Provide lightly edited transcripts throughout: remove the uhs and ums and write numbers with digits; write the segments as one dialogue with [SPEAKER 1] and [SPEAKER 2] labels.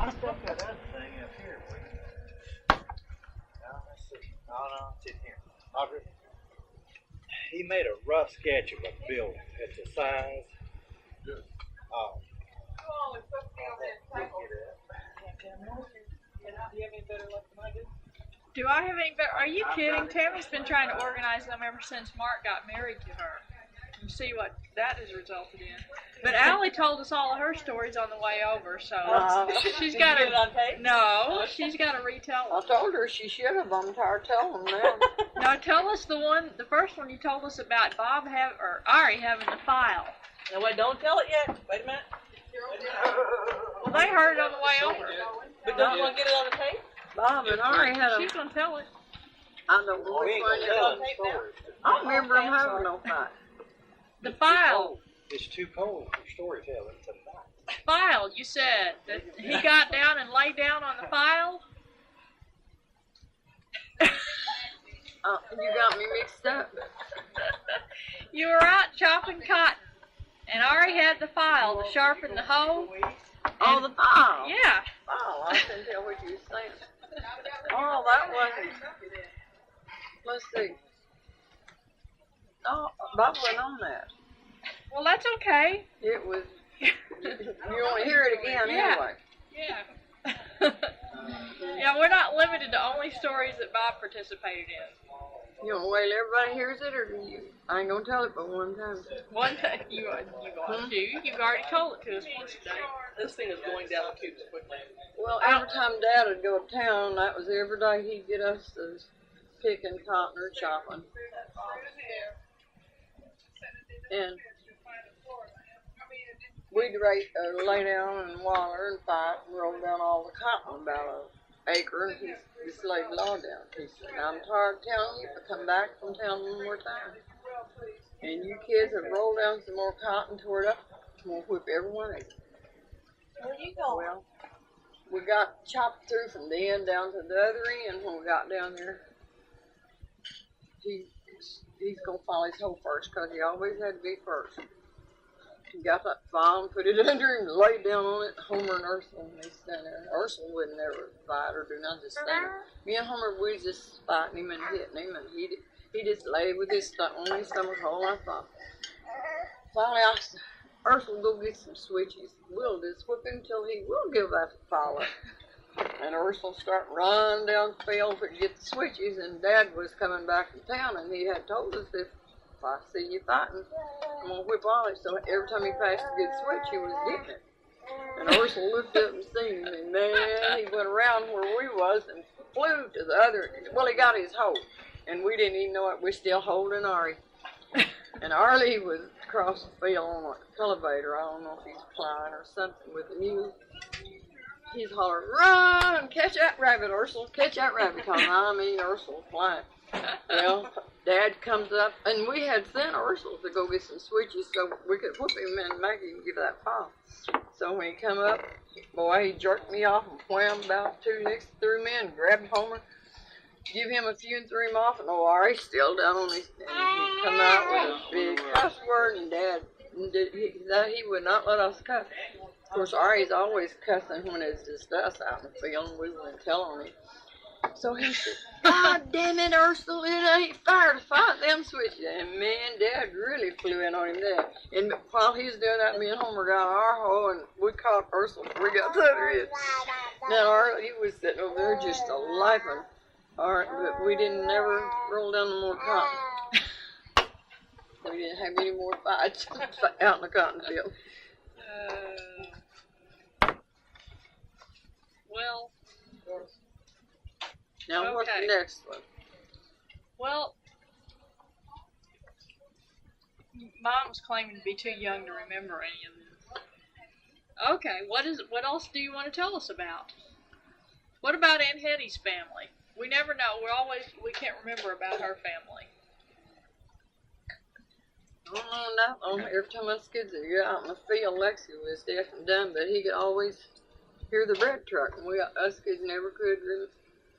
[SPEAKER 1] I stuck that other thing up here. Now, let's see. No, it's in here. Audrey, he made a rough sketch of a building. It's a size. Good.
[SPEAKER 2] Do I have any better? Are you kidding? Tammy's been trying to organize them ever since Mark got married to her. You see what that has resulted in. But Allie told us all of her stories on the way over, so she's got to. No, she's got to retell them.
[SPEAKER 3] I told her she should have. I'm tired of telling them now.
[SPEAKER 2] No, tell us the first one you told us about Ari having the file.
[SPEAKER 4] No, wait, don't tell it yet. Wait a minute.
[SPEAKER 2] Well, they heard it on the way over.
[SPEAKER 4] But don't you want to get it on the tape?
[SPEAKER 3] Bob and Ari had
[SPEAKER 2] She's going to tell it.
[SPEAKER 3] I don't know which one it was. I don't remember them having no fight.
[SPEAKER 2] The file.
[SPEAKER 1] It's too cold for storytelling tonight.
[SPEAKER 2] File, you said. That he got down and laid down on the file?
[SPEAKER 3] You got me mixed up.
[SPEAKER 2] You were out chopping cotton. And Ari had the file to sharpen the hoe.
[SPEAKER 3] Oh, the file.
[SPEAKER 2] Yeah.
[SPEAKER 3] Oh, I couldn't tell what you were saying. Oh, that wasn't. Let's see. Oh, Bob went on that.
[SPEAKER 2] Well, that's okay.
[SPEAKER 3] It was. You want to hear it again anyway?
[SPEAKER 2] Yeah. Yeah, we're not limited to only stories that Bob participated in.
[SPEAKER 3] You want to wait till everybody hears it, or do you? I ain't gonna tell it but one time.
[SPEAKER 2] One time you want to. You've already told it to us once today.
[SPEAKER 4] This thing is going down the tubes quickly.
[SPEAKER 3] Well, every time Dad would go to town, that was every day he'd get us to picking cotton or chopping. And we'd lay down and waller and fight and roll down all the cotton about an acre, and he just laid the law down. He said, I'm tired of telling you, but come back from town one more time. And you kids have rolled down some more cotton, tore it up, I'm going to whip every one of you.
[SPEAKER 4] Where you going?
[SPEAKER 3] Well, we got chopped through from the end down to the other end. When we got down there, he's going to file his hoe first, because he always had to be first. He got that file and put it under him and laid down on it. Homer and Ursula, and they stand there. Ursula wouldn't never fight or do nothing, just stand there. Me and Homer, we was just fighting him and hitting him, and he just laid with his on his stomach hole. I thought, finally, I said, Ursula, go get some switches. We'll just whip him till he will give that file up. And Ursula started running down the field to get the switches, and Dad was coming back from town, and he had told us if I see you fighting, I'm going to whip Ollie. So every time he passed a good switch, he was getting it. And Ursula looked up and seen him, and man, he went around where we was and flew to the other. Well, he got his hoe, and we didn't even know it. We're still holding Ari. And Arlie was across the field on an elevator. I don't know if he's flying or something with the mule. He's hollering, run, catch that rabbit, Ursula, catch that rabbit. Because I mean, Ursula flying. Well, Dad comes up, and we had sent Ursula to go get some switches so we could whoop him and make him give that file. So when he come up, boy, he jerked me off and wham about 2 nicks through me and grabbed Homer, give him a few and threw him off, and Ari's still down on his, and he come out with a big cuss word, and Dad, he would not let us cuss. Of course, Ari's always cussing when it's just us out in the field, and we wouldn't tell on him. So he said, God damn it, Ursula, it ain't fair to fight them switches. And man, Dad really flew in on him there. And while he was doing that, me and Homer got our hoe, and we caught Ursula before we got to the other end. Now, he was sitting over there just a-laughing. But we didn't never roll down no more cotton. We didn't have any more fights out in the cotton field.
[SPEAKER 2] Well.
[SPEAKER 3] Now, what's the next one?
[SPEAKER 2] Well, Mom's claiming to be too young to remember any of this. Okay, what else do you want to tell us about? What about Aunt Hetty's family? We never know. We can't remember about her family.
[SPEAKER 3] I don't know. Every time us kids would get out in the field, Lexi was deaf and dumb, but he could always hear the bread truck, and us kids never could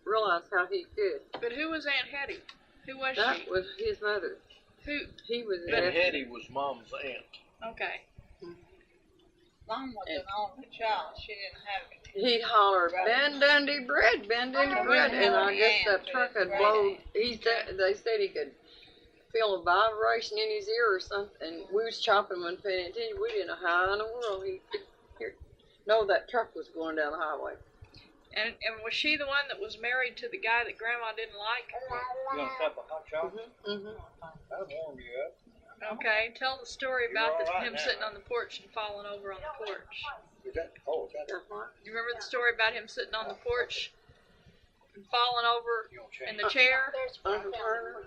[SPEAKER 3] realize how he could.
[SPEAKER 2] But who was Aunt Hetty? Who was she?
[SPEAKER 3] That was his mother.
[SPEAKER 2] Who?
[SPEAKER 3] He was
[SPEAKER 1] Aunt Hetty was Mom's aunt.
[SPEAKER 2] Okay.
[SPEAKER 5] son was an only child. She didn't have it.
[SPEAKER 3] He'd holler, Ben Dundee bread, Ben Dundee bread, and I guess that truck had blown. They said he could feel a vibration in his ear or something. And we was chopping when paying attention. We didn't know how in the world he could hear. No, that truck was going down the highway.
[SPEAKER 2] And was she the one that was married to the guy that Grandma didn't like?
[SPEAKER 1] You gonna stop a hot chocolate?
[SPEAKER 3] Mm-hmm.
[SPEAKER 1] That'll warm you up.
[SPEAKER 2] Okay, tell the story about
[SPEAKER 1] You're all right
[SPEAKER 2] him
[SPEAKER 1] now.
[SPEAKER 2] sitting on the porch and falling over on the porch.
[SPEAKER 1] Is that? Oh, is that?
[SPEAKER 2] You remember the story about him sitting on the porch and falling over
[SPEAKER 1] You don't
[SPEAKER 2] in
[SPEAKER 1] change.
[SPEAKER 2] the chair?
[SPEAKER 3] Uncle Turner?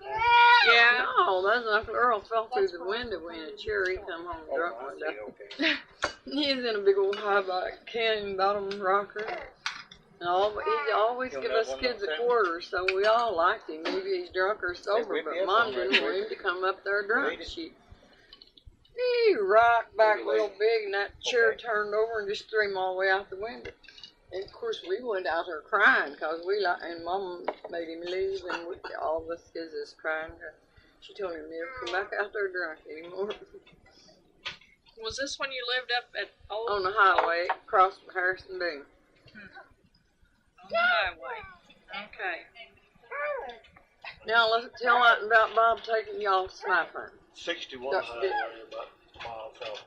[SPEAKER 2] Yeah.
[SPEAKER 3] No, that's Uncle Earl fell through the window in a chair. He come home
[SPEAKER 1] Oh,
[SPEAKER 3] drunk
[SPEAKER 1] I
[SPEAKER 3] one
[SPEAKER 1] see.
[SPEAKER 3] day.
[SPEAKER 1] Okay.
[SPEAKER 3] He's in a big old high back canyon bottom rocker. And he always
[SPEAKER 1] You'll
[SPEAKER 3] give
[SPEAKER 1] have
[SPEAKER 3] us
[SPEAKER 1] one
[SPEAKER 3] kids
[SPEAKER 1] of
[SPEAKER 3] a
[SPEAKER 1] them.
[SPEAKER 3] quarter, so we all liked him. Maybe he's drunk or sober,
[SPEAKER 1] whip
[SPEAKER 3] but
[SPEAKER 1] you up
[SPEAKER 3] Mom
[SPEAKER 1] on
[SPEAKER 3] didn't
[SPEAKER 1] that
[SPEAKER 3] want him
[SPEAKER 1] quick.
[SPEAKER 3] to come up there drunk.
[SPEAKER 1] Read it.
[SPEAKER 3] He rocked back
[SPEAKER 1] Pretty
[SPEAKER 3] real
[SPEAKER 1] late.
[SPEAKER 3] big, and that chair
[SPEAKER 1] Okay.
[SPEAKER 3] turned over and just threw him all the way out the window. And of course, we went out there crying because and Mom made him leave, and all of us kids is crying. She told him never come back out there drunk anymore.
[SPEAKER 2] Was this when you lived up at Old
[SPEAKER 3] On the highway across from Harrison Boone.
[SPEAKER 2] on the highway? Okay.
[SPEAKER 3] Now let's tell that about Bob taking y'all snipe hunting.
[SPEAKER 1] 61
[SPEAKER 3] That's
[SPEAKER 1] high
[SPEAKER 3] good.
[SPEAKER 1] there, about miles south.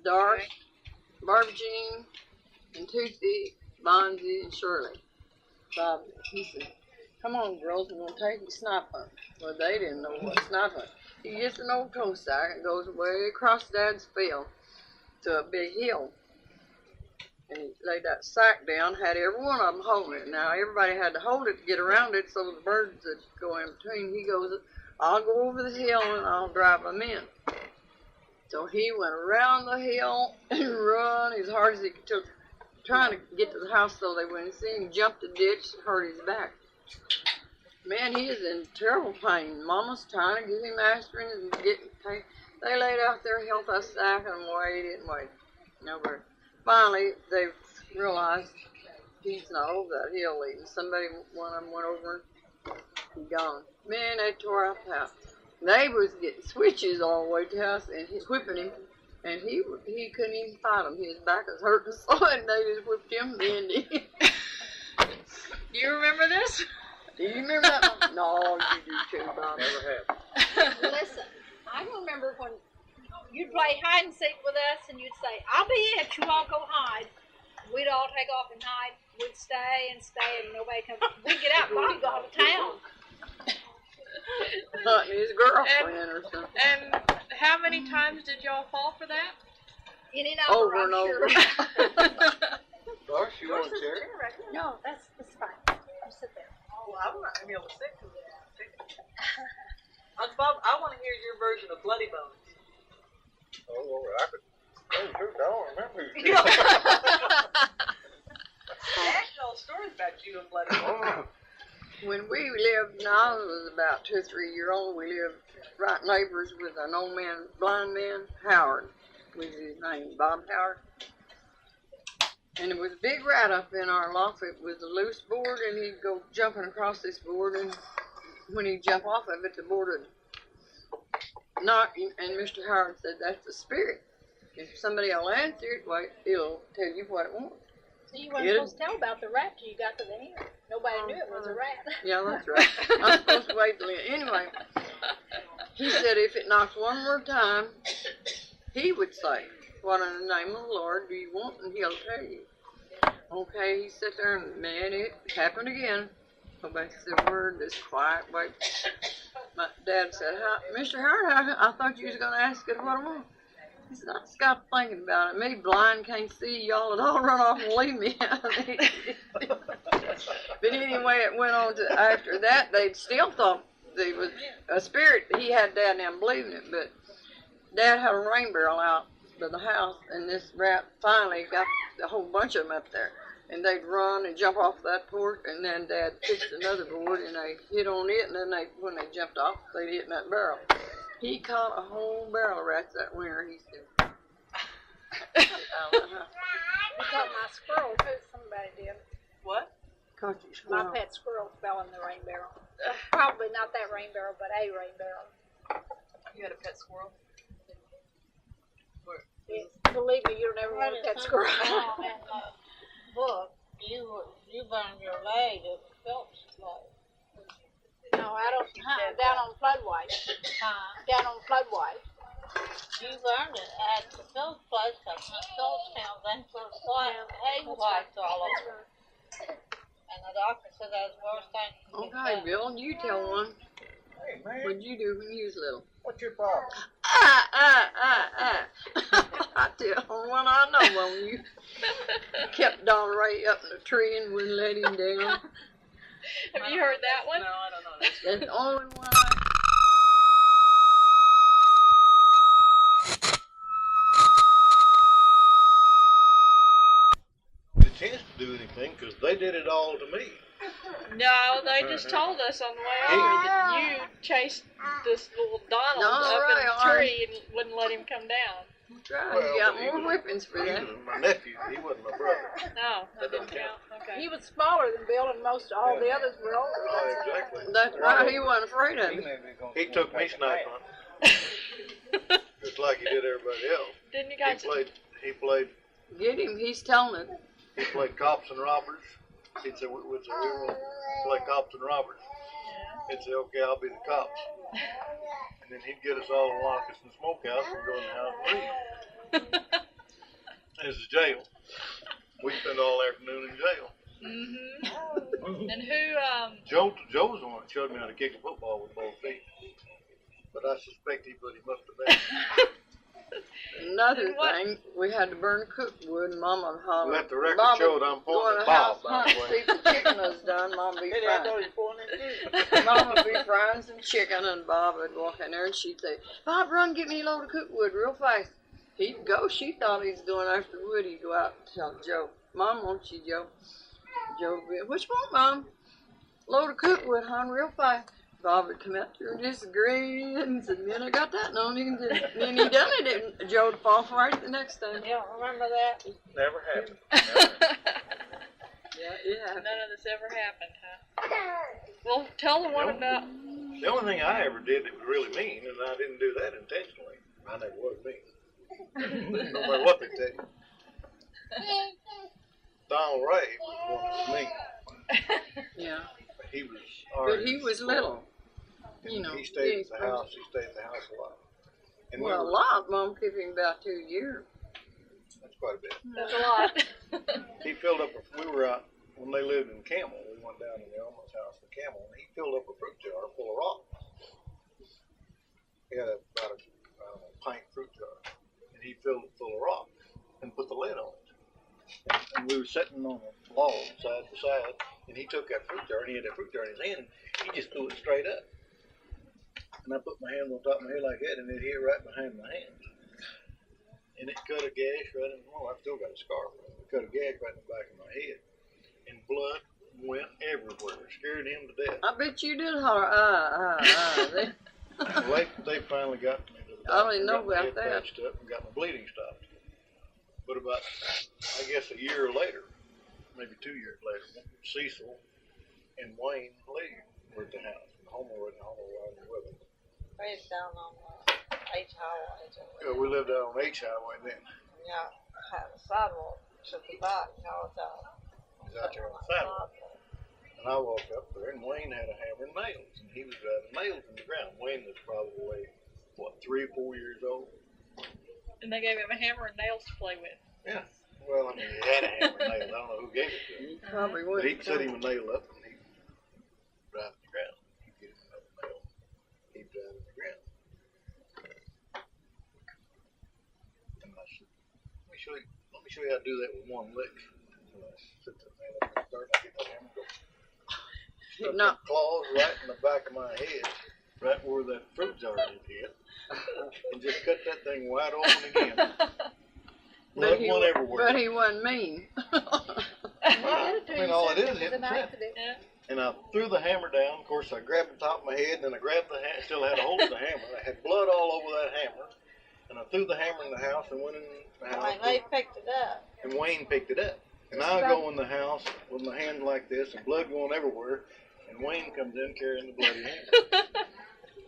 [SPEAKER 3] Doris, Barbara Jean, and Tootsie, Bonzie, and Shirley. Bob, he said, come on, girls, we're going to take you snipe hunting. Well, they didn't know what snipe hunting. He gets an old tow sack and goes way across Dad's field to a big hill. And he laid that sack down, had every one of them holding it. Now, everybody had to hold it to get around it so the birds would go in between. He goes, I'll go over the hill and I'll drive them in. So he went around the hill and run as hard as he could, trying to get to the house so they wouldn't see him. Jumped the ditch and hurt his back. Man, he is in terrible pain. Mama's trying to get him aspirin and getting pain. They laid out there, held that sack and waited and waited. Nobody. Finally, they realized he's not over that hill leading. One of them went over and gone. Man, they tore out the house. They was getting switches all the way to the house and he's whipping him. And he couldn't even fight them. His back was hurting so and they just whipped him in the end.
[SPEAKER 2] Do you remember this?
[SPEAKER 3] Do you remember that? No, you do too, Bob.
[SPEAKER 1] Never have.
[SPEAKER 5] Listen, I remember when you'd play hide and seek with us, and you'd say, "I'll be it." You all go hide. We'd all take off and hide. We'd stay, and nobody come. We'd get out. Bob'd go out of town.
[SPEAKER 3] Hunting his girlfriend or something.
[SPEAKER 2] And how many times did y'all fall for that?
[SPEAKER 5] Any number,
[SPEAKER 3] Over
[SPEAKER 5] I'm
[SPEAKER 3] and over.
[SPEAKER 5] sure.
[SPEAKER 1] Doris, you want a chair?
[SPEAKER 5] No, that's fine. You sit there.
[SPEAKER 4] Oh, I'm not gonna be able to sit through that. Uncle Bob, I want to hear your version of Bloody Bones.
[SPEAKER 1] Oh, well, I could. Oh, shoot, I don't remember.
[SPEAKER 4] I actually know stories about you and Bloody Bones.
[SPEAKER 3] When we lived, now I was about 2 or 3 years old, we lived right neighbors with an old man, blind man, Howard was his name, Bob Howard. And there was a big rat up in our loft. It was a loose board, and he'd go jumping across this board, and when he'd jump off of it, the board would knock, and Mr. Howard said, that's the spirit. If somebody will answer it, well, it'll tell you what it wants.
[SPEAKER 5] So you weren't supposed to tell about the rat till you got to the end. Nobody knew it was a rat.
[SPEAKER 3] Yeah, that's right. I'm supposed to wait till the end. Anyway, he said if it knocks one more time, he would say, what in the name of the Lord do you want? And he'll tell you. Okay, he sat there and, man, it happened again. Nobody said a word, just quiet, wait. My dad said, Mr. Howard, I thought you was going to ask it what I want. He said, I stopped thinking about it. Me, blind, can't see y'all at all, run off and leave me. But anyway, it went on to, after that, they still thought there was a spirit. He had Dad and them believing it, but Dad had a rain barrel out by the house, and this rat finally got a whole bunch of them up there. And they'd run and jump off that porch, and then Dad fixed another board, and they hit on it, and then when they jumped off, they'd hit in that barrel. He caught a whole barrel of rats that winter, he said.
[SPEAKER 5] You caught my squirrel too, somebody did.
[SPEAKER 4] What?
[SPEAKER 3] Caught you
[SPEAKER 5] My
[SPEAKER 3] squirrel.
[SPEAKER 5] pet squirrel fell in the rain barrel. Probably not that rain barrel, but a rain barrel.
[SPEAKER 4] You had a pet squirrel? Where?
[SPEAKER 5] Believe me, you'll never want that squirrel.
[SPEAKER 6] Now in the book, you burned your leg at Phelps leg.
[SPEAKER 5] No, I don't. Down on Floodway. Down on Floodway.
[SPEAKER 6] You burned it at the Phillips place, because when Phillips came, then put egg whites all over it. And the doctor said that was the worst thing you could
[SPEAKER 3] Okay,
[SPEAKER 6] do.
[SPEAKER 3] Bill, you tell one.
[SPEAKER 1] Hey, man,
[SPEAKER 3] What'd you do when you was little?
[SPEAKER 1] what's your problem?
[SPEAKER 3] I tell one I know on you. Kept Don Ray up in the tree and wouldn't let him down.
[SPEAKER 2] Have you heard that one?
[SPEAKER 4] No, I don't know.
[SPEAKER 3] That's the only one I...
[SPEAKER 7] The chance to do anything because they did it all to me.
[SPEAKER 2] No, they just told us on the way over that you chased this little Donald up in the tree and wouldn't let him come down.
[SPEAKER 3] Tried.
[SPEAKER 7] Well,
[SPEAKER 3] You got
[SPEAKER 7] he
[SPEAKER 3] more
[SPEAKER 7] was-
[SPEAKER 3] whippings for
[SPEAKER 7] He
[SPEAKER 3] that.
[SPEAKER 7] was my nephew. He wasn't my brother.
[SPEAKER 2] No, that didn't count. Okay.
[SPEAKER 5] He was smaller than Bill, and most all the others were older.
[SPEAKER 7] Oh, exactly.
[SPEAKER 3] That's right, he wasn't afraid of
[SPEAKER 1] He
[SPEAKER 3] it.
[SPEAKER 1] may be gonna
[SPEAKER 7] He took me snipe hunting, just like he did everybody else.
[SPEAKER 2] Didn't you
[SPEAKER 7] He
[SPEAKER 2] guys?
[SPEAKER 7] played
[SPEAKER 3] Get him, he's telling it.
[SPEAKER 7] he played cops and robbers. He'd say, we will play cops and robbers. He'd say, okay, I'll be the cops. And then he'd get us all and lock us in the smokehouse and go in the house and leave. This is jail. We spend all afternoon in jail.
[SPEAKER 2] Mm-hmm. And who?
[SPEAKER 7] Joe was the one that showed me how to kick a football with both feet. But I suspect he must have been.
[SPEAKER 3] Another
[SPEAKER 2] And what-
[SPEAKER 3] thing, we had to burn cookwood, and Mama would holler.
[SPEAKER 7] Let the record
[SPEAKER 3] Baba,
[SPEAKER 7] show that I'm
[SPEAKER 3] go
[SPEAKER 7] pointing
[SPEAKER 3] in
[SPEAKER 7] at
[SPEAKER 3] the house,
[SPEAKER 7] Bob, by the
[SPEAKER 3] hunt,
[SPEAKER 7] way.
[SPEAKER 3] see if the chicken was done, Mama be
[SPEAKER 4] Hey, I thought
[SPEAKER 3] frying.
[SPEAKER 4] he was pointing at you.
[SPEAKER 3] Mama would be frying some chicken, and Bob would walk in there, and she'd say, Bob, run, get me a load of cookwood real fast. He'd go, she thought he was going after wood, he'd go out and tell Joe, Mom, won't you, Joe? Joe would be, what you want, Mom? Load of cookwood, hon, real fast. Bob would come out there and just grin and said, man, I got that, no, and then he done it, and Joe would fall right the next time.
[SPEAKER 6] You don't remember that?
[SPEAKER 7] Never happened.
[SPEAKER 3] Yeah, yeah.
[SPEAKER 2] None of this ever happened, huh? Well, tell the one about.
[SPEAKER 7] The only thing I ever did that was really mean, and I didn't do that intentionally. I never was mean. No matter what they tell you. Donald Ray was one that was mean.
[SPEAKER 3] Yeah,
[SPEAKER 7] He was
[SPEAKER 3] but he was little.
[SPEAKER 7] And
[SPEAKER 3] You know,
[SPEAKER 7] he stayed
[SPEAKER 3] he
[SPEAKER 7] at the
[SPEAKER 3] ain't
[SPEAKER 7] house. He stayed at the house a lot. And
[SPEAKER 3] Well, a lot. Mom kept him about 2 years.
[SPEAKER 7] That's quite a bit.
[SPEAKER 2] That's a lot.
[SPEAKER 7] He filled up. We were out when they lived in Camel. We went down to the Elmer's house in Camel, and he filled up a fruit jar full of rocks. He had about a pint fruit jar, and he filled it full of rocks and put the lid on it. And we were sitting on a log side by side, and he took that fruit jar, and he had that fruit jar in his hand, and he just threw it straight up. And I put my hand on top of my head like that, and it hit right behind my hand. And it cut a gash right in, oh, I've still got a scar from it. It cut a gash right in the back of my head. And blood went everywhere. It scared him to death.
[SPEAKER 3] I bet you did holler,
[SPEAKER 7] Well, they finally got me to the
[SPEAKER 3] I
[SPEAKER 7] doctor,
[SPEAKER 3] didn't know
[SPEAKER 7] got my
[SPEAKER 3] about
[SPEAKER 7] head
[SPEAKER 3] that.
[SPEAKER 7] patched up and got my bleeding stopped. But about, I guess a year later, maybe 2 years later, Cecil and Wayne Lee were at the house. And Homer was with them.
[SPEAKER 6] Right down on the H highway.
[SPEAKER 7] We lived out on H Highway then.
[SPEAKER 6] Yeah, had a sidewalk to the back. I was out.
[SPEAKER 7] He was out there on the sidewalk. And I walked up there, and Wayne had a hammer and nails, and he was driving nails in the ground. Wayne was probably, 3 or 4 years old.
[SPEAKER 2] And they gave him a hammer and nails to play with.
[SPEAKER 7] Yeah. Well, I mean, he had a hammer and nails. I don't know who gave it to him.
[SPEAKER 3] You probably
[SPEAKER 7] But he
[SPEAKER 3] wouldn't.
[SPEAKER 7] could set him a nail up, and he'd drive the ground. He'd get him another nail. He'd drive the ground. And I said, let me show you how to do that with one lick. So I set that nail up and start, I get that hammer, go. Stuck
[SPEAKER 3] No.
[SPEAKER 7] them claws right in the back of my head, right where that fruit jar had hit, and just cut that thing wide open again. Blood went everywhere.
[SPEAKER 3] But he wasn't mean.
[SPEAKER 7] I mean, all it is hitting
[SPEAKER 5] an
[SPEAKER 7] the center.
[SPEAKER 5] accident.
[SPEAKER 2] Yeah.
[SPEAKER 7] And I threw the hammer down. Of course, I grabbed the top of my head, and then I grabbed the hammer, still had a hold of the hammer. I had blood all over that hammer. And I threw the hammer in the house and went in the house.
[SPEAKER 6] I mean, they picked it up.
[SPEAKER 7] And Wayne picked it up. And I go in the house with my hand like this and blood going everywhere. And Wayne comes in carrying the bloody hammer.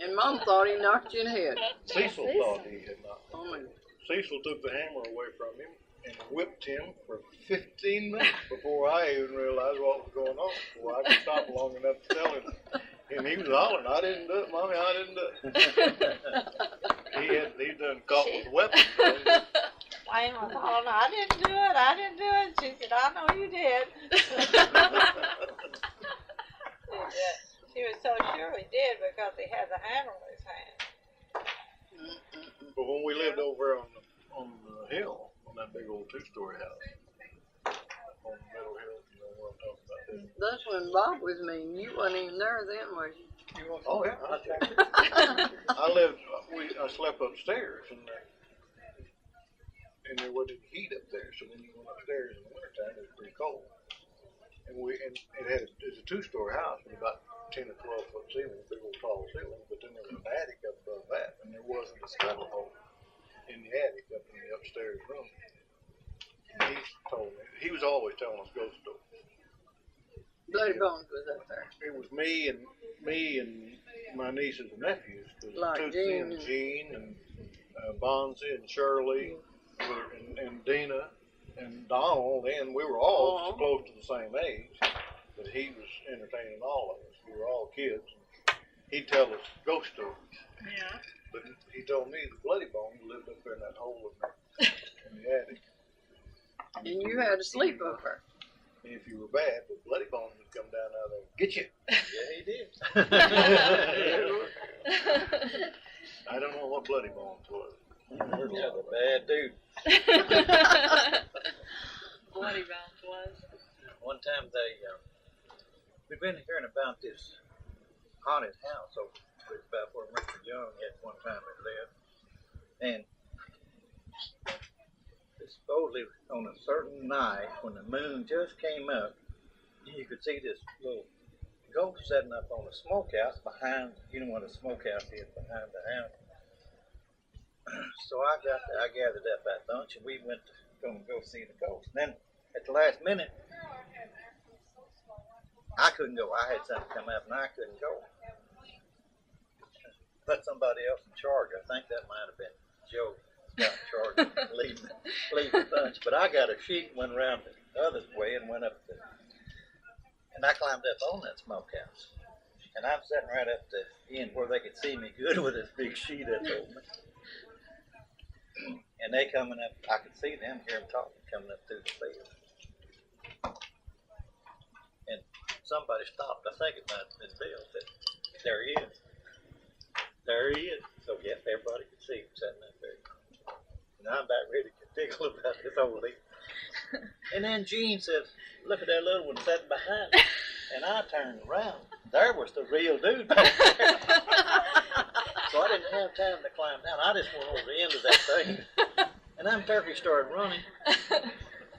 [SPEAKER 3] And Mom thought he knocked you in the head.
[SPEAKER 7] Cecil thought he had not.
[SPEAKER 3] Oh, my.
[SPEAKER 7] Cecil took the hammer away from him and whipped him for 15 minutes before I even realized what was going on. Before I could stop long enough to tell him. And he was hollering, "I didn't do it, Mommy, I didn't do it." He done caught with weapons.
[SPEAKER 6] I was hollering, I didn't do it, I didn't do it. She said, I know you did. She was so sure he did because he had the hammer in his hand.
[SPEAKER 7] But when we lived over on the hill, on that big old 2-story house, on the middle hill, you know what I'm talking about there.
[SPEAKER 3] That's when Bob was mean. You wasn't even there then, was you?
[SPEAKER 7] Oh yeah, I slept upstairs, and there wasn't heat up there. So when you went upstairs in the wintertime, it was pretty cold. And it's a 2-story house with about 10 or 12 foot ceiling, big old tall ceiling. But then there was an attic up above that, and there wasn't a scuttle hole in the attic up in the upstairs room. And he was always telling us ghost stories.
[SPEAKER 3] Bloody Bones was up there.
[SPEAKER 7] It was me and my nieces and nephews,
[SPEAKER 3] Like
[SPEAKER 7] Tootsie and Jean and Bonzi and Shirley and Dina and Donald, and we were all close to the same age, but he was entertaining all of us. We were all kids. He'd tell us ghost stories.
[SPEAKER 2] Yeah.
[SPEAKER 7] But he told me the Bloody Bones lived up there in that hole in the attic.
[SPEAKER 3] And you had to sleep over.
[SPEAKER 7] And if you were bad, the Bloody Bones would come down out there and get you. Yeah, he did. I don't know what Bloody Bones was. He was a bad dude.
[SPEAKER 2] Bloody Bones was.
[SPEAKER 1] One time we've been hearing about this haunted house over about where Mr. Young at one time had lived. And supposedly on a certain night when the moon just came up, you could see this little ghost setting up on a smokehouse behind, you know what a smokehouse is, behind the house. So I gathered up that bunch and we went to go see the ghost. And then at the last minute, I couldn't go. I had something come up and I couldn't go. Put somebody else in charge. I think that might have been Joe got in charge of leading the bunch. But I got a sheet and went around the other way and went up and I climbed up on that smokehouse. And I'm sitting right up the end where they could see me good with this big sheet up over me. And they coming up, I could see them, hear them talking, coming up through the field. And somebody stopped. I think it might have been Bill. Said, "There he is. There he is." So yeah, everybody could see him sitting up there. And I'm about ready to tickle about this whole thing. And then Gene said, "Look at that little one sitting behind me." And I turned around. There was the real dude back there. So I didn't have time to climb down. I just went over the end of that thing. And them turkeys started running.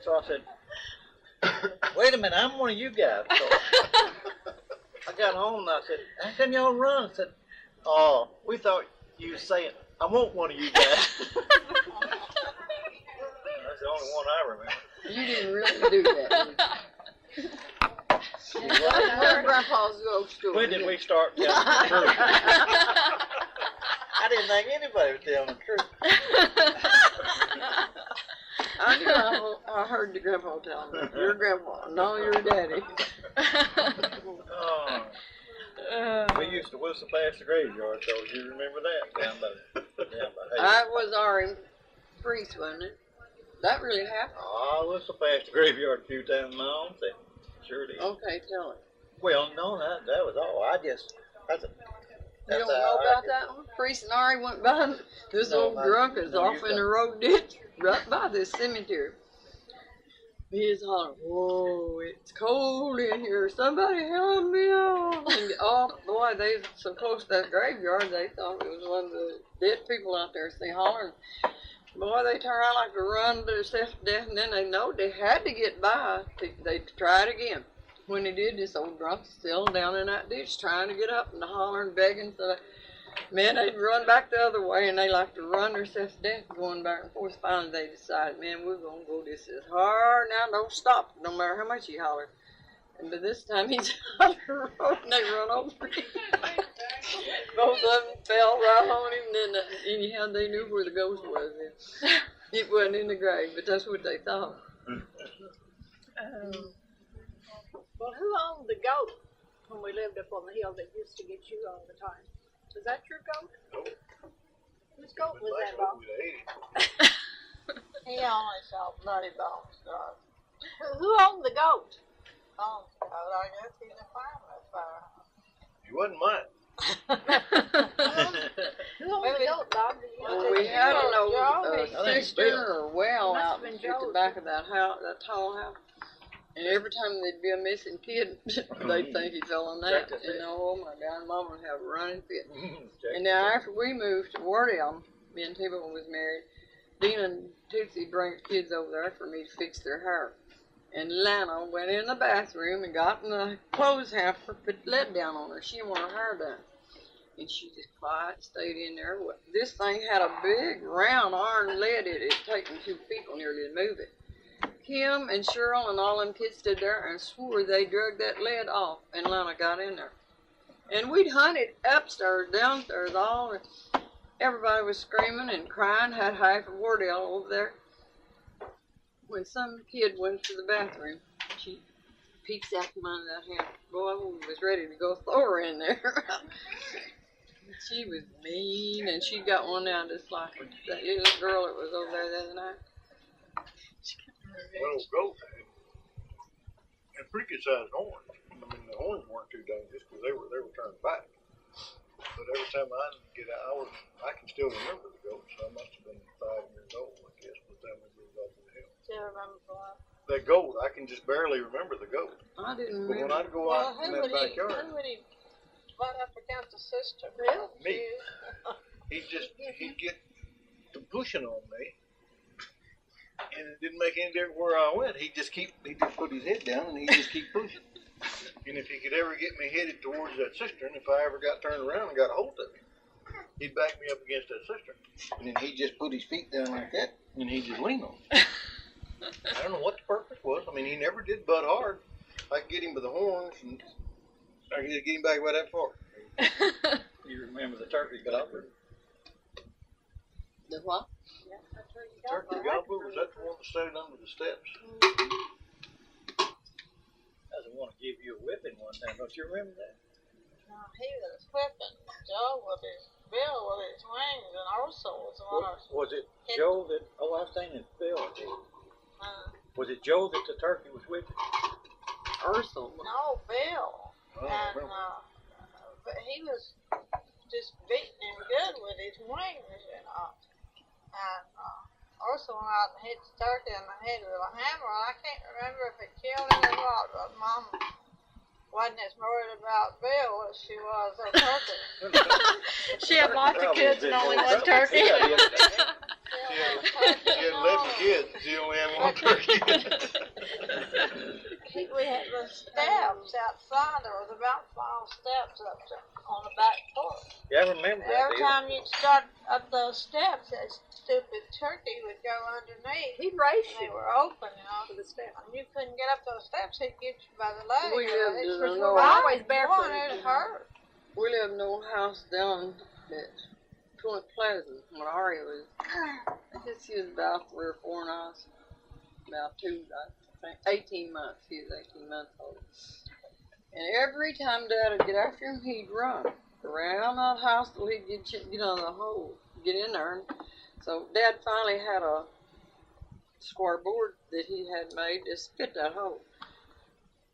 [SPEAKER 1] So I said, "Wait a minute, I'm one of you guys." So I got home and I said, "How come y'all run?" I said, "Oh, we thought you were saying, I want one of you guys." That's the only one I remember.
[SPEAKER 3] You didn't really do that. Where's Grandpa's ghost story?
[SPEAKER 1] When did we start telling the truth? I didn't think anybody was telling the truth.
[SPEAKER 3] I knew I heard the grandpa tell me. Your grandpa, no, your daddy.
[SPEAKER 1] Oh. We used to whistle past the graveyard, so you remember that down by
[SPEAKER 3] That was our priest, wasn't it? That really happened.
[SPEAKER 1] I whistled past the graveyard a few times in my own thing. Sure did.
[SPEAKER 3] Okay, tell it.
[SPEAKER 1] Well, no, that was all.
[SPEAKER 3] You don't know about that one? Priest and Ari went by. This old drunk is off in the road ditch right by this cemetery. He's hollering, "Whoa, it's cold in here. Somebody help me out." And oh boy, they was so close to that graveyard, they thought it was one of the dead people out there. So they hollering. Boy, they turn around like to run to their self-death, and then they know they had to get by. They tried again. When they did, this old drunk's still down in that ditch trying to get up and hollering, begging. So, man, they'd run back the other way, and they like to run themselves to death going back and forth. Finally, they decided, man, we're going to go this is hard. Now, don't stop, no matter how much you holler. And by this time he's on the road and they run over him. Both of them fell right on him, and then anyhow they knew where the ghost was. It wasn't in the grave, but that's what they thought.
[SPEAKER 5] Well, who owned the goat when we lived up on the hill that used to get you all the time? Was that your goat? Whose goat was that, Bob?
[SPEAKER 6] He only saw bloody bones, dog.
[SPEAKER 5] Who owned the goat?
[SPEAKER 6] Oh, I guess he's a farmer.
[SPEAKER 7] You wasn't mine.
[SPEAKER 5] Who owned the goat, Bob?
[SPEAKER 3] Well, we had an old
[SPEAKER 1] think
[SPEAKER 3] cistern or well
[SPEAKER 5] Must have
[SPEAKER 3] out
[SPEAKER 5] been
[SPEAKER 3] at the
[SPEAKER 5] Joe's.
[SPEAKER 3] back of that house, that tall house. And every time there'd be a missing kid, they'd think he fell on that.
[SPEAKER 1] Check
[SPEAKER 3] And
[SPEAKER 1] it.
[SPEAKER 3] oh my God, Mom would have a running fit.
[SPEAKER 1] Check
[SPEAKER 3] And now after we moved to Wardell, me and T-Bone was married, Dean and Tootsie bring the kids over there for me to fix their hair. And Lana went in the bathroom and got in the clothes hamper, put the lid down on her. She didn't want her hair done. And she just quiet stayed in there. This thing had a big round iron lid in it. It'd taken 2 people nearly to move it. Kim and Cheryl and all them kids stood there and swore they drug that lid off, and Lana got in there. And we'd hunted upstairs, downstairs, all. Everybody was screaming and crying, had half of Wardell over there. When some kid went to the bathroom, she peeks out from under that hamper. Boy, we was ready to go throw her in there. She was mean, and she got one down just like that little girl that was over there the other night.
[SPEAKER 7] Well, goat had pretty good sized horns. I mean, the horns weren't too dangerous because they were turned back. But every time I get out, I can still remember the goats. I must have been 5 years old, I guess, by the time we moved off the hill.
[SPEAKER 6] Do you remember what?
[SPEAKER 7] That goat, I can just barely remember the goat.
[SPEAKER 3] I didn't
[SPEAKER 7] But when
[SPEAKER 3] remember.
[SPEAKER 7] I'd go
[SPEAKER 6] Well,
[SPEAKER 7] out in that backyard,
[SPEAKER 6] who would he butt up against the sister?
[SPEAKER 7] Me. he'd get to pushing on me. And it didn't make any difference where I went. He'd just put his head down and he'd just keep pushing. And if he could ever get me headed towards that cistern, if I ever got turned around and got a hold of him, he'd back me up against that cistern. And then he'd just put his feet down like that and he'd just lean on me. I don't know what the purpose was. I mean, he never did butt hard. I could get him by the horns and I could get him back about that far.
[SPEAKER 1] You remember the turkey gobber?
[SPEAKER 3] The what?
[SPEAKER 7] Turkey gobbler, was that the one that stayed under the steps?
[SPEAKER 1] Doesn't want to give you a whipping one time. Don't you remember that?
[SPEAKER 6] No, he was whipping Joe with his bill with his wings, and also was one of
[SPEAKER 1] Was it Joe that? Oh, I was thinking Phil. Was it Joe that the turkey was whipping?
[SPEAKER 3] Ursula.
[SPEAKER 6] no Bill,
[SPEAKER 7] I don't
[SPEAKER 6] and
[SPEAKER 7] remember.
[SPEAKER 6] but he was just beating him good with his wings, you know. And also went out and hit the turkey in the head with a hammer. I can't remember if it killed him or what, but Mom wasn't as worried about Bill as she was her turkey.
[SPEAKER 2] She had lots of kids and only one turkey.
[SPEAKER 7] She had 11 kids. She only had one turkey.
[SPEAKER 6] We had the steps outside. There was about 5 steps up there on the back porch.
[SPEAKER 1] Yeah, I remember that.
[SPEAKER 6] Every time you'd start up those steps, that stupid turkey would go underneath.
[SPEAKER 5] He raced
[SPEAKER 6] And they
[SPEAKER 5] you
[SPEAKER 6] were open, you know.
[SPEAKER 5] to the step.
[SPEAKER 6] And you couldn't get up those steps, he'd get you by the leg.
[SPEAKER 3] We lived in an
[SPEAKER 5] We're
[SPEAKER 3] old,
[SPEAKER 5] always
[SPEAKER 6] Boy,
[SPEAKER 5] barefooted.
[SPEAKER 6] it hurt.
[SPEAKER 3] we lived in an old house down at Point Pleasant when Ari was, I guess he was about 3 or 4 and I was about 2, I think, 18 months. He was 18 months old. And every time Dad would get after him, he'd run around that house till he'd get on the hole, get in there. And so Dad finally had a square board that he had made to fit that hole.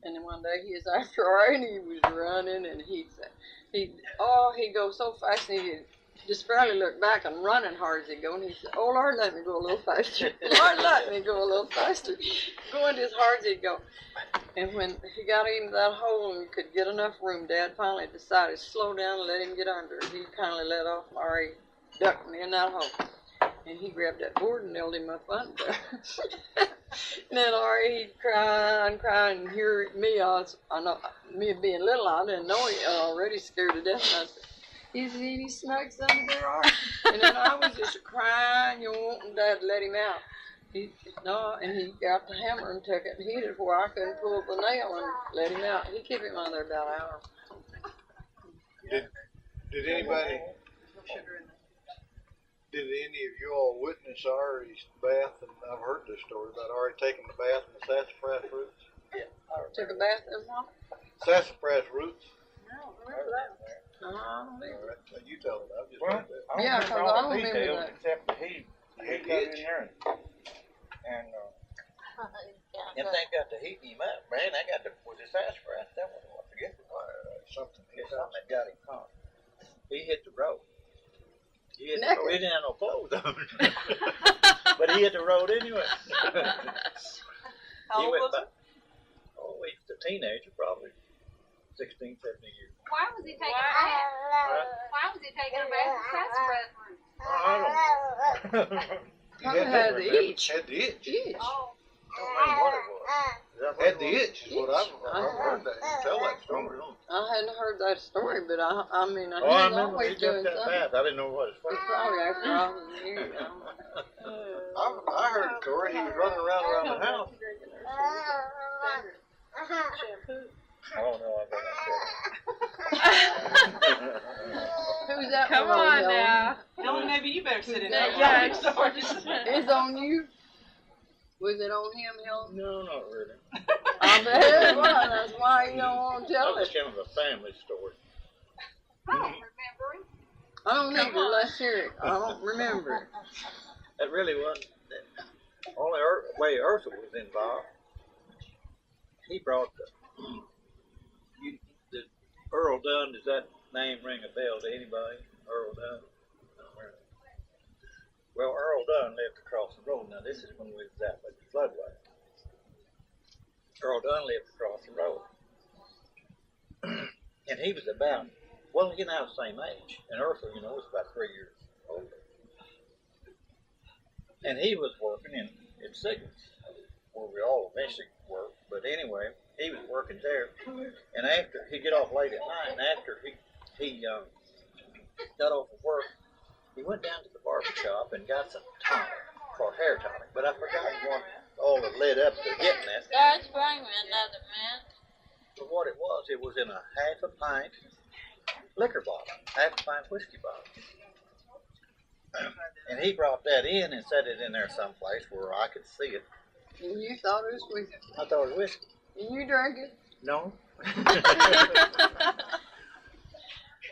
[SPEAKER 3] And then one day he was after Ari and he was running and he'd go so fast and he'd just barely look back and running hard as he'd go. And he'd say, "Oh Lord, let me go a little faster. Lord, let me go a little faster." Going as hard as he'd go. And when he got into that hole and could get enough room, Dad finally decided to slow down and let him get under. He kindly let off and Ari ducked me in that hole. And he grabbed that board and nailed him up under. And then Ari, he'd cry and cry and hear me. I know, me being little, I didn't know he already scared to death. And I said, "Is there any snakes under there, Ari?" And then I was just crying, wanting Dad to let him out. And he got the hammer and took it and hit it where I couldn't pull the nail and let him out. He kept him out there about an hour.
[SPEAKER 7] Did anybody, did any of you all witness Ari's bath? And I've heard this story about Ari taking the bath in the sassafras roots.
[SPEAKER 3] Took a bath in what?
[SPEAKER 7] Sassafras roots.
[SPEAKER 3] I don't
[SPEAKER 7] All
[SPEAKER 3] remember.
[SPEAKER 7] right, you tell it. I've just
[SPEAKER 8] Well,
[SPEAKER 7] heard that.
[SPEAKER 8] I don't
[SPEAKER 3] Yeah,
[SPEAKER 8] remember
[SPEAKER 3] 'cause
[SPEAKER 8] all
[SPEAKER 3] I
[SPEAKER 8] the
[SPEAKER 3] don't remember
[SPEAKER 8] details
[SPEAKER 3] that.
[SPEAKER 8] except that he got in there and
[SPEAKER 1] If they got to heating him up, man, I got the, was it sassafras? That was, I forget the one.
[SPEAKER 7] Something.
[SPEAKER 1] It's something that got him caught. He hit the road. He hit the
[SPEAKER 3] Naked.
[SPEAKER 1] road. He didn't have no clothes on. But he hit the road anyway.
[SPEAKER 4] How
[SPEAKER 1] He
[SPEAKER 4] old
[SPEAKER 1] went
[SPEAKER 4] was
[SPEAKER 1] back. Oh, he was a teenager, probably 16, 17 years.
[SPEAKER 5] Why was he taking a
[SPEAKER 2] Why?
[SPEAKER 5] bath? Why was he taking a bath in sassafras root?
[SPEAKER 1] I don't know.
[SPEAKER 3] Probably had the itch.
[SPEAKER 7] Had the itch.
[SPEAKER 3] Itch.
[SPEAKER 5] Oh,
[SPEAKER 1] I don't know what it was. Is that what
[SPEAKER 7] Had
[SPEAKER 1] it
[SPEAKER 7] the
[SPEAKER 1] was?
[SPEAKER 7] itch is what I've heard that. You tell that story, don't you?
[SPEAKER 3] I hadn't heard that story, but I mean,
[SPEAKER 1] Oh, I
[SPEAKER 3] he's
[SPEAKER 1] remember
[SPEAKER 3] always
[SPEAKER 1] he
[SPEAKER 3] doing
[SPEAKER 1] jumped that
[SPEAKER 3] something.
[SPEAKER 1] bath. I didn't know what it
[SPEAKER 3] It's
[SPEAKER 1] was.
[SPEAKER 3] probably after I was in here. I don't know.
[SPEAKER 7] I heard the story. He was running around the house.
[SPEAKER 1] I don't know.
[SPEAKER 3] Who's that
[SPEAKER 2] Come
[SPEAKER 3] one
[SPEAKER 2] on
[SPEAKER 3] Helen?
[SPEAKER 2] now.
[SPEAKER 4] Helen, maybe you better sit in
[SPEAKER 3] Yeah,
[SPEAKER 4] there.
[SPEAKER 2] yeah.
[SPEAKER 3] It's on you. Was it on him, Helen?
[SPEAKER 1] No, not really.
[SPEAKER 3] I bet it was. That's why you don't want to
[SPEAKER 1] That
[SPEAKER 3] tell
[SPEAKER 1] was
[SPEAKER 3] it.
[SPEAKER 1] kind of a family story.
[SPEAKER 5] I don't remember him.
[SPEAKER 3] I don't
[SPEAKER 2] Come
[SPEAKER 3] either.
[SPEAKER 2] on.
[SPEAKER 3] Let's hear it. I don't remember it.
[SPEAKER 1] It really wasn't. Only way Ursula was involved. He brought the Earl Dunn. Does that name ring a bell to anybody? Earl Dunn. Well, Earl Dunn lived across the road. Now, this is when we was out by the floodway. Earl Dunn lived across the road. And he was about, well, you know, the same age. And Ursula, you know, was about 3 years older. And he was working in Siggins, where we all eventually worked. But anyway, he was working there. And after, he'd get off late at night, and after he got off of work, he went down to the barber shop and got some tonic for hair tonic. But I forgot what all that led up to getting that.
[SPEAKER 6] Guys, bring me another man.
[SPEAKER 1] But what it was in a half a pint liquor bottle, half a pint whiskey bottle. And he brought that in and set it in there someplace where I could see it.
[SPEAKER 3] And you thought it was whiskey.
[SPEAKER 1] I thought it was whiskey.
[SPEAKER 3] And you drank it.
[SPEAKER 1] No.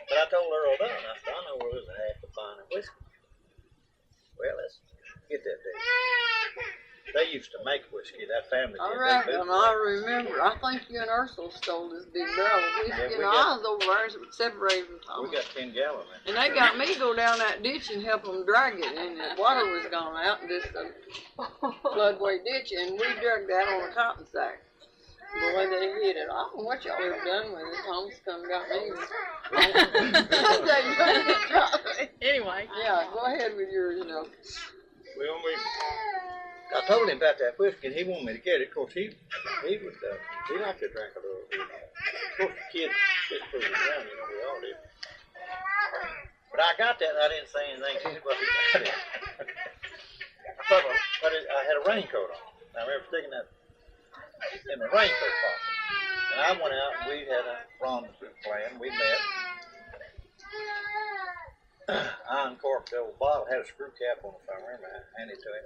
[SPEAKER 1] But I told Earl Dunn, I said, I know where there's a half a pint of whiskey. Well, let's get that there. They used to make whiskey, that family did.
[SPEAKER 3] I
[SPEAKER 1] They
[SPEAKER 3] reckon.
[SPEAKER 1] moved
[SPEAKER 3] I
[SPEAKER 1] away.
[SPEAKER 3] remember. I think you and Ursula stole this big barrel of whiskey.
[SPEAKER 1] Yeah, we
[SPEAKER 3] And
[SPEAKER 1] got-
[SPEAKER 3] I was over there separated from
[SPEAKER 1] We
[SPEAKER 3] Thomas.
[SPEAKER 1] got 10 gallons in
[SPEAKER 3] And they got me to go down that ditch and help them drag it. And the water was gone out and just a floodway ditch. And we dragged that on a cotton sack. Boy, they hit it. I don't know what y'all have done with it. Thomas come and got me.
[SPEAKER 2] Anyway.
[SPEAKER 3] Yeah, go ahead with yours,
[SPEAKER 1] Well, I told him about that whiskey, and he wanted me to get it. Of course, he liked to drink a little bit. Of course, the kids just fooling around, you know, we all did. But I got that, and I didn't say anything to anybody about it. But I had a raincoat on. I remember sticking that in the raincoat pocket. And I went out, and we had a rendezvous plan. We met. I uncorked the old bottle, had a screw cap on it, if I remember. I handed it to him.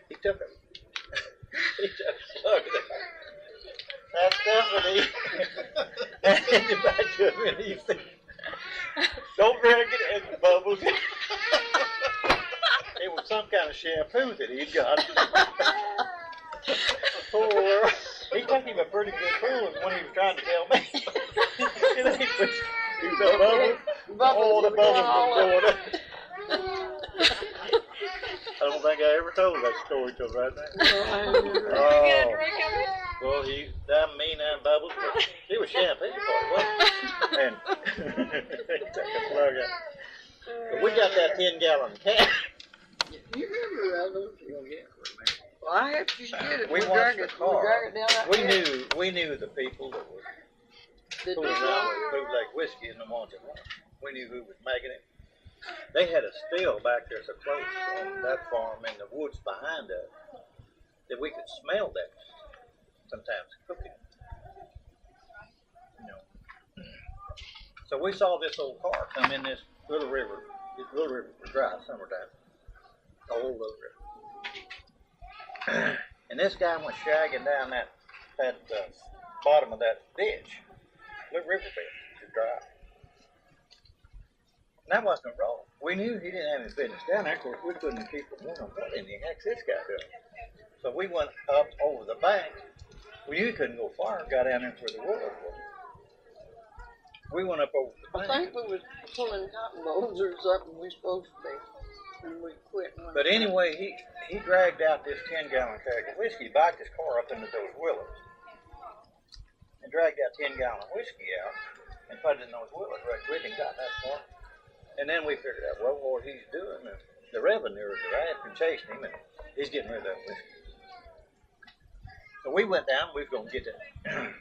[SPEAKER 1] He took it. He took a slug of it. That's definitely. Handed it back to him, and he said, "Don't drink it," and the bubbles. It was some kind of shampoo that he'd got. Poor Earl. He took him a pretty good fooling when he was trying to tell me. And then he was bubbles. All the bubbles was going up. I don't think I ever told that story till right now.
[SPEAKER 2] Did you get a drink of it?
[SPEAKER 1] Well, that mean that bubbles, but it was champagne for it, wasn't it? And he took a slug out. But we got that 10-gallon can.
[SPEAKER 3] You remember that, don't you? Well, I helped you get it.
[SPEAKER 1] We
[SPEAKER 3] drag
[SPEAKER 1] watched
[SPEAKER 3] it.
[SPEAKER 1] the
[SPEAKER 3] We
[SPEAKER 1] car.
[SPEAKER 3] drag it down that
[SPEAKER 1] We knew the people that were
[SPEAKER 3] Did
[SPEAKER 1] fooling
[SPEAKER 3] you
[SPEAKER 1] around
[SPEAKER 3] know?
[SPEAKER 1] with bootleg whiskey and the ones that weren't. We knew who was making it. They had a still back there so close on that farm in the woods behind us that we could smell that sometimes cooking. You know. So we saw this old car come in this little river. This little river was dry summertime. The old little river. And this guy went shagging down that bottom of that ditch. Little river bed to dry. And that wasn't wrong. We knew he didn't have any business down there. Of course, we couldn't keep him warm. What in the heck's this guy doing? So we went up over the bank. We knew he couldn't go far. Got down there where the water was. We went up over the
[SPEAKER 3] I
[SPEAKER 1] bank.
[SPEAKER 3] think we was pulling cotton bolts or something we supposed to be. And we quit. and went
[SPEAKER 1] But
[SPEAKER 3] back.
[SPEAKER 1] anyway, he dragged out this 10-gallon keg of whiskey, backed his car up into those willows, and dragged that 10-gallon whiskey out and put it in those willows right quick and got that far. And then we figured out, well, what he's doing, the revenuers are after chasing him, and he's getting rid of that whiskey. So we went down, we was going to get that.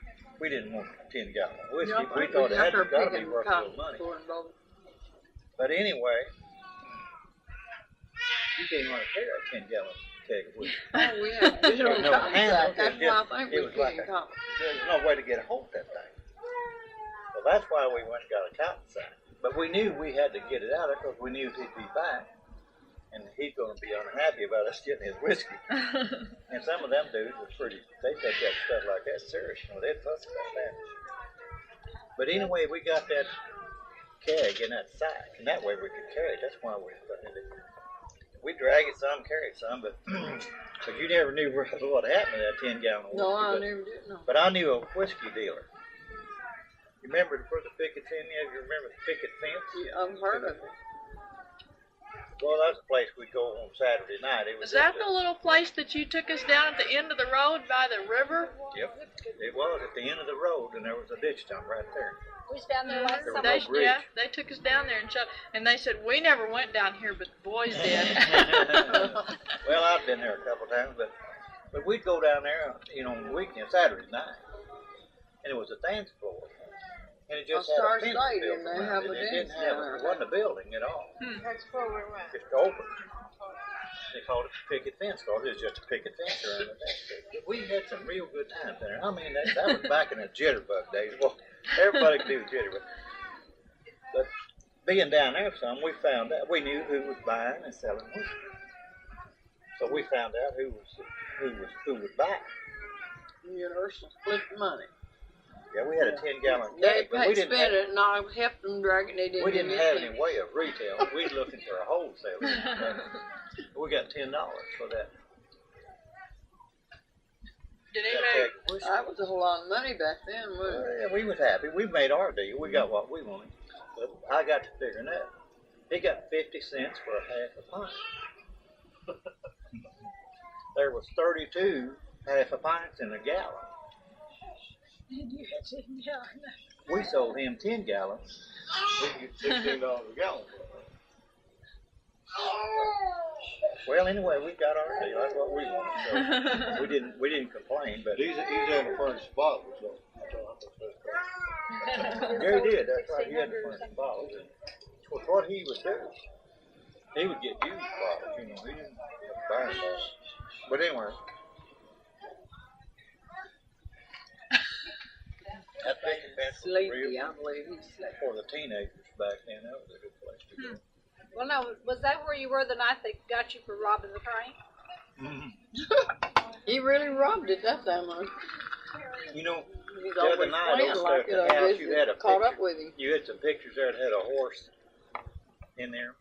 [SPEAKER 1] We didn't want 10-gallon whiskey.
[SPEAKER 3] Yeah,
[SPEAKER 1] We thought it had
[SPEAKER 3] after
[SPEAKER 1] got to be
[SPEAKER 3] picking
[SPEAKER 1] worth a
[SPEAKER 3] cotton
[SPEAKER 1] little money.
[SPEAKER 3] for 'em both.
[SPEAKER 1] But anyway, you didn't want to carry that 10-gallon keg of whiskey.
[SPEAKER 3] Oh, we had to get on
[SPEAKER 1] No
[SPEAKER 3] cotton
[SPEAKER 1] handle,
[SPEAKER 3] sack. That's
[SPEAKER 1] it
[SPEAKER 3] why I
[SPEAKER 1] just-
[SPEAKER 3] think
[SPEAKER 1] it
[SPEAKER 3] we
[SPEAKER 1] was like
[SPEAKER 3] couldn't
[SPEAKER 1] a-
[SPEAKER 3] cotton.
[SPEAKER 1] There's no way to get a hold of that thing. So that's why we went and got a cotton sack. But we knew we had to get it out of there because we knew he'd be back. And he's going to be unhappy about us getting his whiskey. And some of them dudes were they take that stuff like that serious. You know, they'd fuss about that. But anyway, we got that keg in that sack. And that way we could carry it. That's why we put it in. We drag it some, carry it some, but you never knew what happened to that 10-gallon whiskey.
[SPEAKER 3] No, I
[SPEAKER 1] but-
[SPEAKER 3] never did know.
[SPEAKER 1] But I knew a whiskey dealer. You remember where the pickets in there? You remember the picket fence?
[SPEAKER 3] Yeah, I've heard of it.
[SPEAKER 1] Well, that's a place we'd go on Saturday night. It
[SPEAKER 2] Was
[SPEAKER 1] was
[SPEAKER 2] that
[SPEAKER 1] at
[SPEAKER 2] the little place that you took us down at the end of the road by the river?
[SPEAKER 1] Yep. It was at the end of the road, and there was a ditch dump right there.
[SPEAKER 5] We was down there last
[SPEAKER 1] There was
[SPEAKER 5] summer.
[SPEAKER 1] no bridge.
[SPEAKER 2] Yeah, they took us down there and they said we never went down here, but the boys did.
[SPEAKER 1] Well, I've been there a couple times, but we'd go down there, you know, on the weekend, Saturday night, and it was a dance floor. And it just had
[SPEAKER 3] Star
[SPEAKER 1] a fence
[SPEAKER 3] State,
[SPEAKER 1] built
[SPEAKER 3] and they
[SPEAKER 1] around
[SPEAKER 3] have
[SPEAKER 1] it.
[SPEAKER 3] a
[SPEAKER 1] It
[SPEAKER 3] dance
[SPEAKER 1] didn't have,
[SPEAKER 3] down there.
[SPEAKER 1] it wasn't a building at all.
[SPEAKER 6] That's where we went.
[SPEAKER 1] Just open. They called it the picket fence, because it was just a picket fence around the dance floor. But we had some real good times there. I mean, that was back in the jitterbug days. Well, everybody could do the jitterbug. But being down there some, we found out, we knew who was buying and selling whiskey. So we found out who was buying.
[SPEAKER 3] You and Ursula split the money.
[SPEAKER 1] Yeah, we had a 10-gallon
[SPEAKER 3] They
[SPEAKER 1] keg, but we didn't
[SPEAKER 3] spent
[SPEAKER 1] have,
[SPEAKER 3] it, and I helped them drag it. They didn't.
[SPEAKER 1] we didn't
[SPEAKER 3] get
[SPEAKER 1] have
[SPEAKER 3] it.
[SPEAKER 1] any way of retail. We was looking for a wholesale. We got $10 for that.
[SPEAKER 2] Did
[SPEAKER 1] that
[SPEAKER 2] anybody?
[SPEAKER 1] keg of whiskey.
[SPEAKER 3] That was a whole lot of money back then, wasn't it?
[SPEAKER 1] Yeah, we was happy. We made our deal. We got what we wanted. But I got to figuring that. He got 50 cents for a half a pint. There was 32 half a pints in a gallon. We sold him 10 gallons.
[SPEAKER 7] We get $16 a gallon.
[SPEAKER 1] Well, anyway, we got our deal. That's what we wanted. So we didn't complain. But
[SPEAKER 7] He's had to furnish bottles, so that's all I think.
[SPEAKER 1] Gary did. That's right. He had to furnish bottles. And was what he would do. He would get used bottles. You know, he didn't buy bottles. But anyway. That picket fence was
[SPEAKER 3] Sleepy,
[SPEAKER 1] real
[SPEAKER 3] I believe he slept.
[SPEAKER 1] for the teenagers back then. That was a good place to go.
[SPEAKER 5] Well, no, was that where you were the night they got you for robbing the train?
[SPEAKER 3] He really robbed it that time.
[SPEAKER 1] You know,
[SPEAKER 3] He's
[SPEAKER 1] the other
[SPEAKER 3] always
[SPEAKER 1] night
[SPEAKER 3] playing
[SPEAKER 1] on
[SPEAKER 3] like
[SPEAKER 1] the
[SPEAKER 3] it. I
[SPEAKER 1] house,
[SPEAKER 3] guess
[SPEAKER 1] you had a
[SPEAKER 3] caught
[SPEAKER 1] picture.
[SPEAKER 3] up with him.
[SPEAKER 1] You had some pictures there that had a horse in there.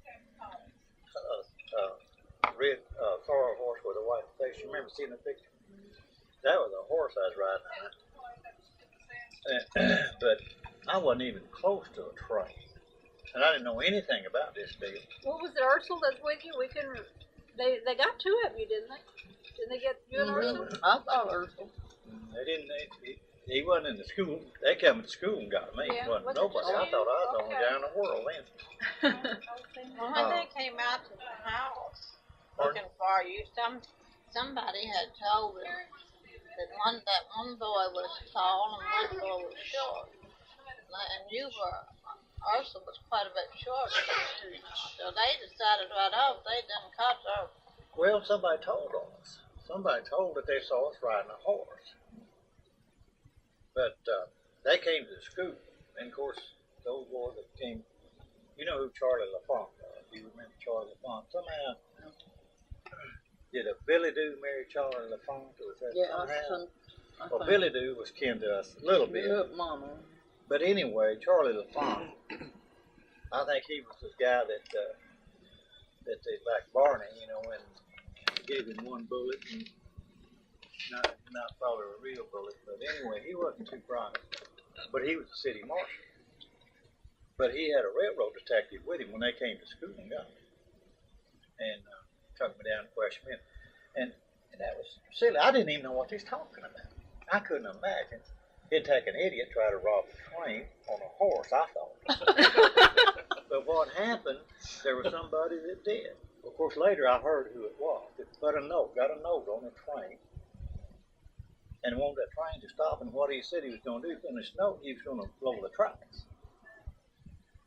[SPEAKER 1] Red sorrel horse with a white face. You remember seeing the picture? That was a horse I was riding on. But I wasn't even close to a train. And I didn't know anything about this deal.
[SPEAKER 5] What was it, Ursula that's with you? We couldn't. They got two of you, didn't they? Didn't they get you and Ursula?
[SPEAKER 3] I thought Ursula.
[SPEAKER 1] They didn't. He wasn't in the school. They come to school and got me.
[SPEAKER 5] Yeah,
[SPEAKER 1] Wasn't
[SPEAKER 5] was it
[SPEAKER 1] nobody.
[SPEAKER 5] just
[SPEAKER 1] I
[SPEAKER 5] you?
[SPEAKER 1] thought I was the only
[SPEAKER 5] Okay.
[SPEAKER 1] guy in the world then.
[SPEAKER 6] Well, when they came out to the house looking for you, somebody had told them that one boy was tall and one boy was short, and you were Ursula was quite a bit shorter. So they decided right off they didn't cut her.
[SPEAKER 1] Well, somebody told us. Somebody told that they saw us riding a horse. But they came to the school, and of course, those boys that came, you know who Charlie LaFont was. Do you remember Charlie LaFont? Somehow, did a Billy Doo marry Charlie LaFont? Or was that
[SPEAKER 3] Yeah,
[SPEAKER 1] somehow?
[SPEAKER 3] I
[SPEAKER 1] Well,
[SPEAKER 3] think.
[SPEAKER 1] Billy Doo was kin to us a little bit.
[SPEAKER 3] Look, Mama.
[SPEAKER 1] But anyway, Charlie LaFont, I think he was the guy that they like Barney, you know, and gave him one bullet and not probably a real bullet. But anyway, he wasn't too bright. But he was the city marshal. But he had a railroad detective with him when they came to school and got me. And took me down and questioned me. And that was silly. I didn't even know what he was talking about. I couldn't imagine. It'd take an idiot to try to rob a train on a horse, I thought. But what happened, there was somebody that did. Of course, later I heard who it was. It got a note on the train, and wanted that train to stop. And what he said he was going to do, in this note, he was going to blow the tracks.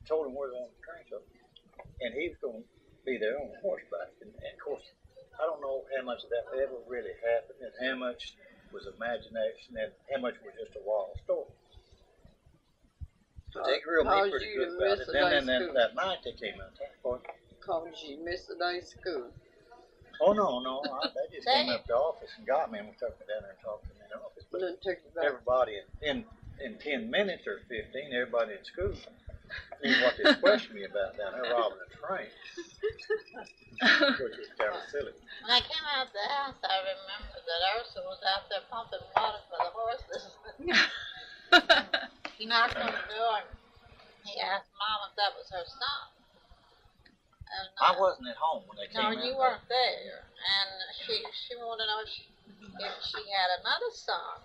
[SPEAKER 1] Told him where they wanted the train to go, and he was going to be there on horseback. And of course, I don't know how much of that ever really happened, and how much was imagination, and how much was just a wild story. But they grilled me
[SPEAKER 3] Caused
[SPEAKER 1] pretty
[SPEAKER 3] you
[SPEAKER 1] good
[SPEAKER 3] to
[SPEAKER 1] about
[SPEAKER 3] miss
[SPEAKER 1] it.
[SPEAKER 3] a
[SPEAKER 1] Then
[SPEAKER 3] day's school.
[SPEAKER 1] that night they came out there.
[SPEAKER 3] Cause you missed the day of school.
[SPEAKER 1] Oh no, they just came up to the office and got me, and we took me down there and talked to me in the office. But
[SPEAKER 3] Didn't take you back.
[SPEAKER 1] everybody in 10 minutes or 15, everybody in school knew what they questioned me about down there robbing a train, which was kind of silly.
[SPEAKER 6] When I came out the house, I remember that Ursula was out there pumping water for the horses. He knocked on the door and he asked Mom if that was her son. And,
[SPEAKER 1] I wasn't at home when they came
[SPEAKER 6] no,
[SPEAKER 1] out.
[SPEAKER 6] you weren't there. And she wanted to know if she had another son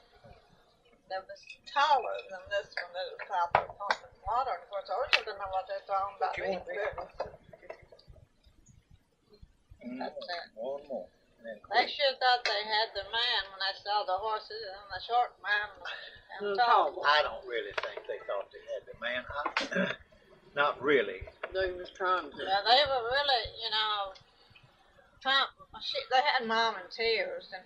[SPEAKER 6] that was taller than this one that was out there pumping water. Of course, Ursula didn't know what they were talking about. That's it.
[SPEAKER 1] One more. And then
[SPEAKER 6] They sure thought they had the man when I saw the horses and the short man and
[SPEAKER 3] The
[SPEAKER 6] tall.
[SPEAKER 3] tall
[SPEAKER 1] I don't really think they thought they had the man. Not really.
[SPEAKER 3] They was trying to.
[SPEAKER 6] Yeah, they were really, they had Mom in tears, and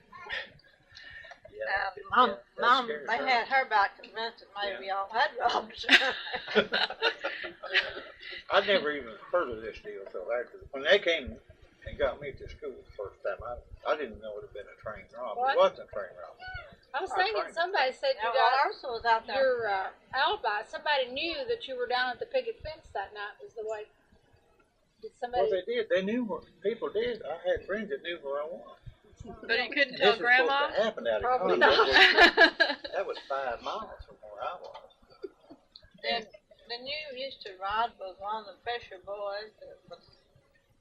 [SPEAKER 6] Mom, they had her about convinced that maybe y'all had robbed her.
[SPEAKER 1] I'd never even heard of this deal till after. When they came and got me to school the first time, I didn't know it had been a train robbery.
[SPEAKER 5] What?
[SPEAKER 1] It wasn't a train robbery.
[SPEAKER 5] I was
[SPEAKER 1] Our
[SPEAKER 5] thinking
[SPEAKER 1] train.
[SPEAKER 5] somebody said you
[SPEAKER 6] Yeah,
[SPEAKER 5] got
[SPEAKER 6] well, Ursula was out there.
[SPEAKER 5] your alibi. Somebody knew that you were down at the picket fence that night. Was the way? Did somebody?
[SPEAKER 1] Well, they did. They knew where people did. I had friends that knew where I was.
[SPEAKER 2] But you couldn't
[SPEAKER 1] This
[SPEAKER 2] tell
[SPEAKER 1] was
[SPEAKER 2] Grandma?
[SPEAKER 1] supposed to happen out of
[SPEAKER 3] Probably
[SPEAKER 1] Congress.
[SPEAKER 2] not.
[SPEAKER 1] That was 5 miles from where I was.
[SPEAKER 6] Then you used to ride with one of the Fisher boys that was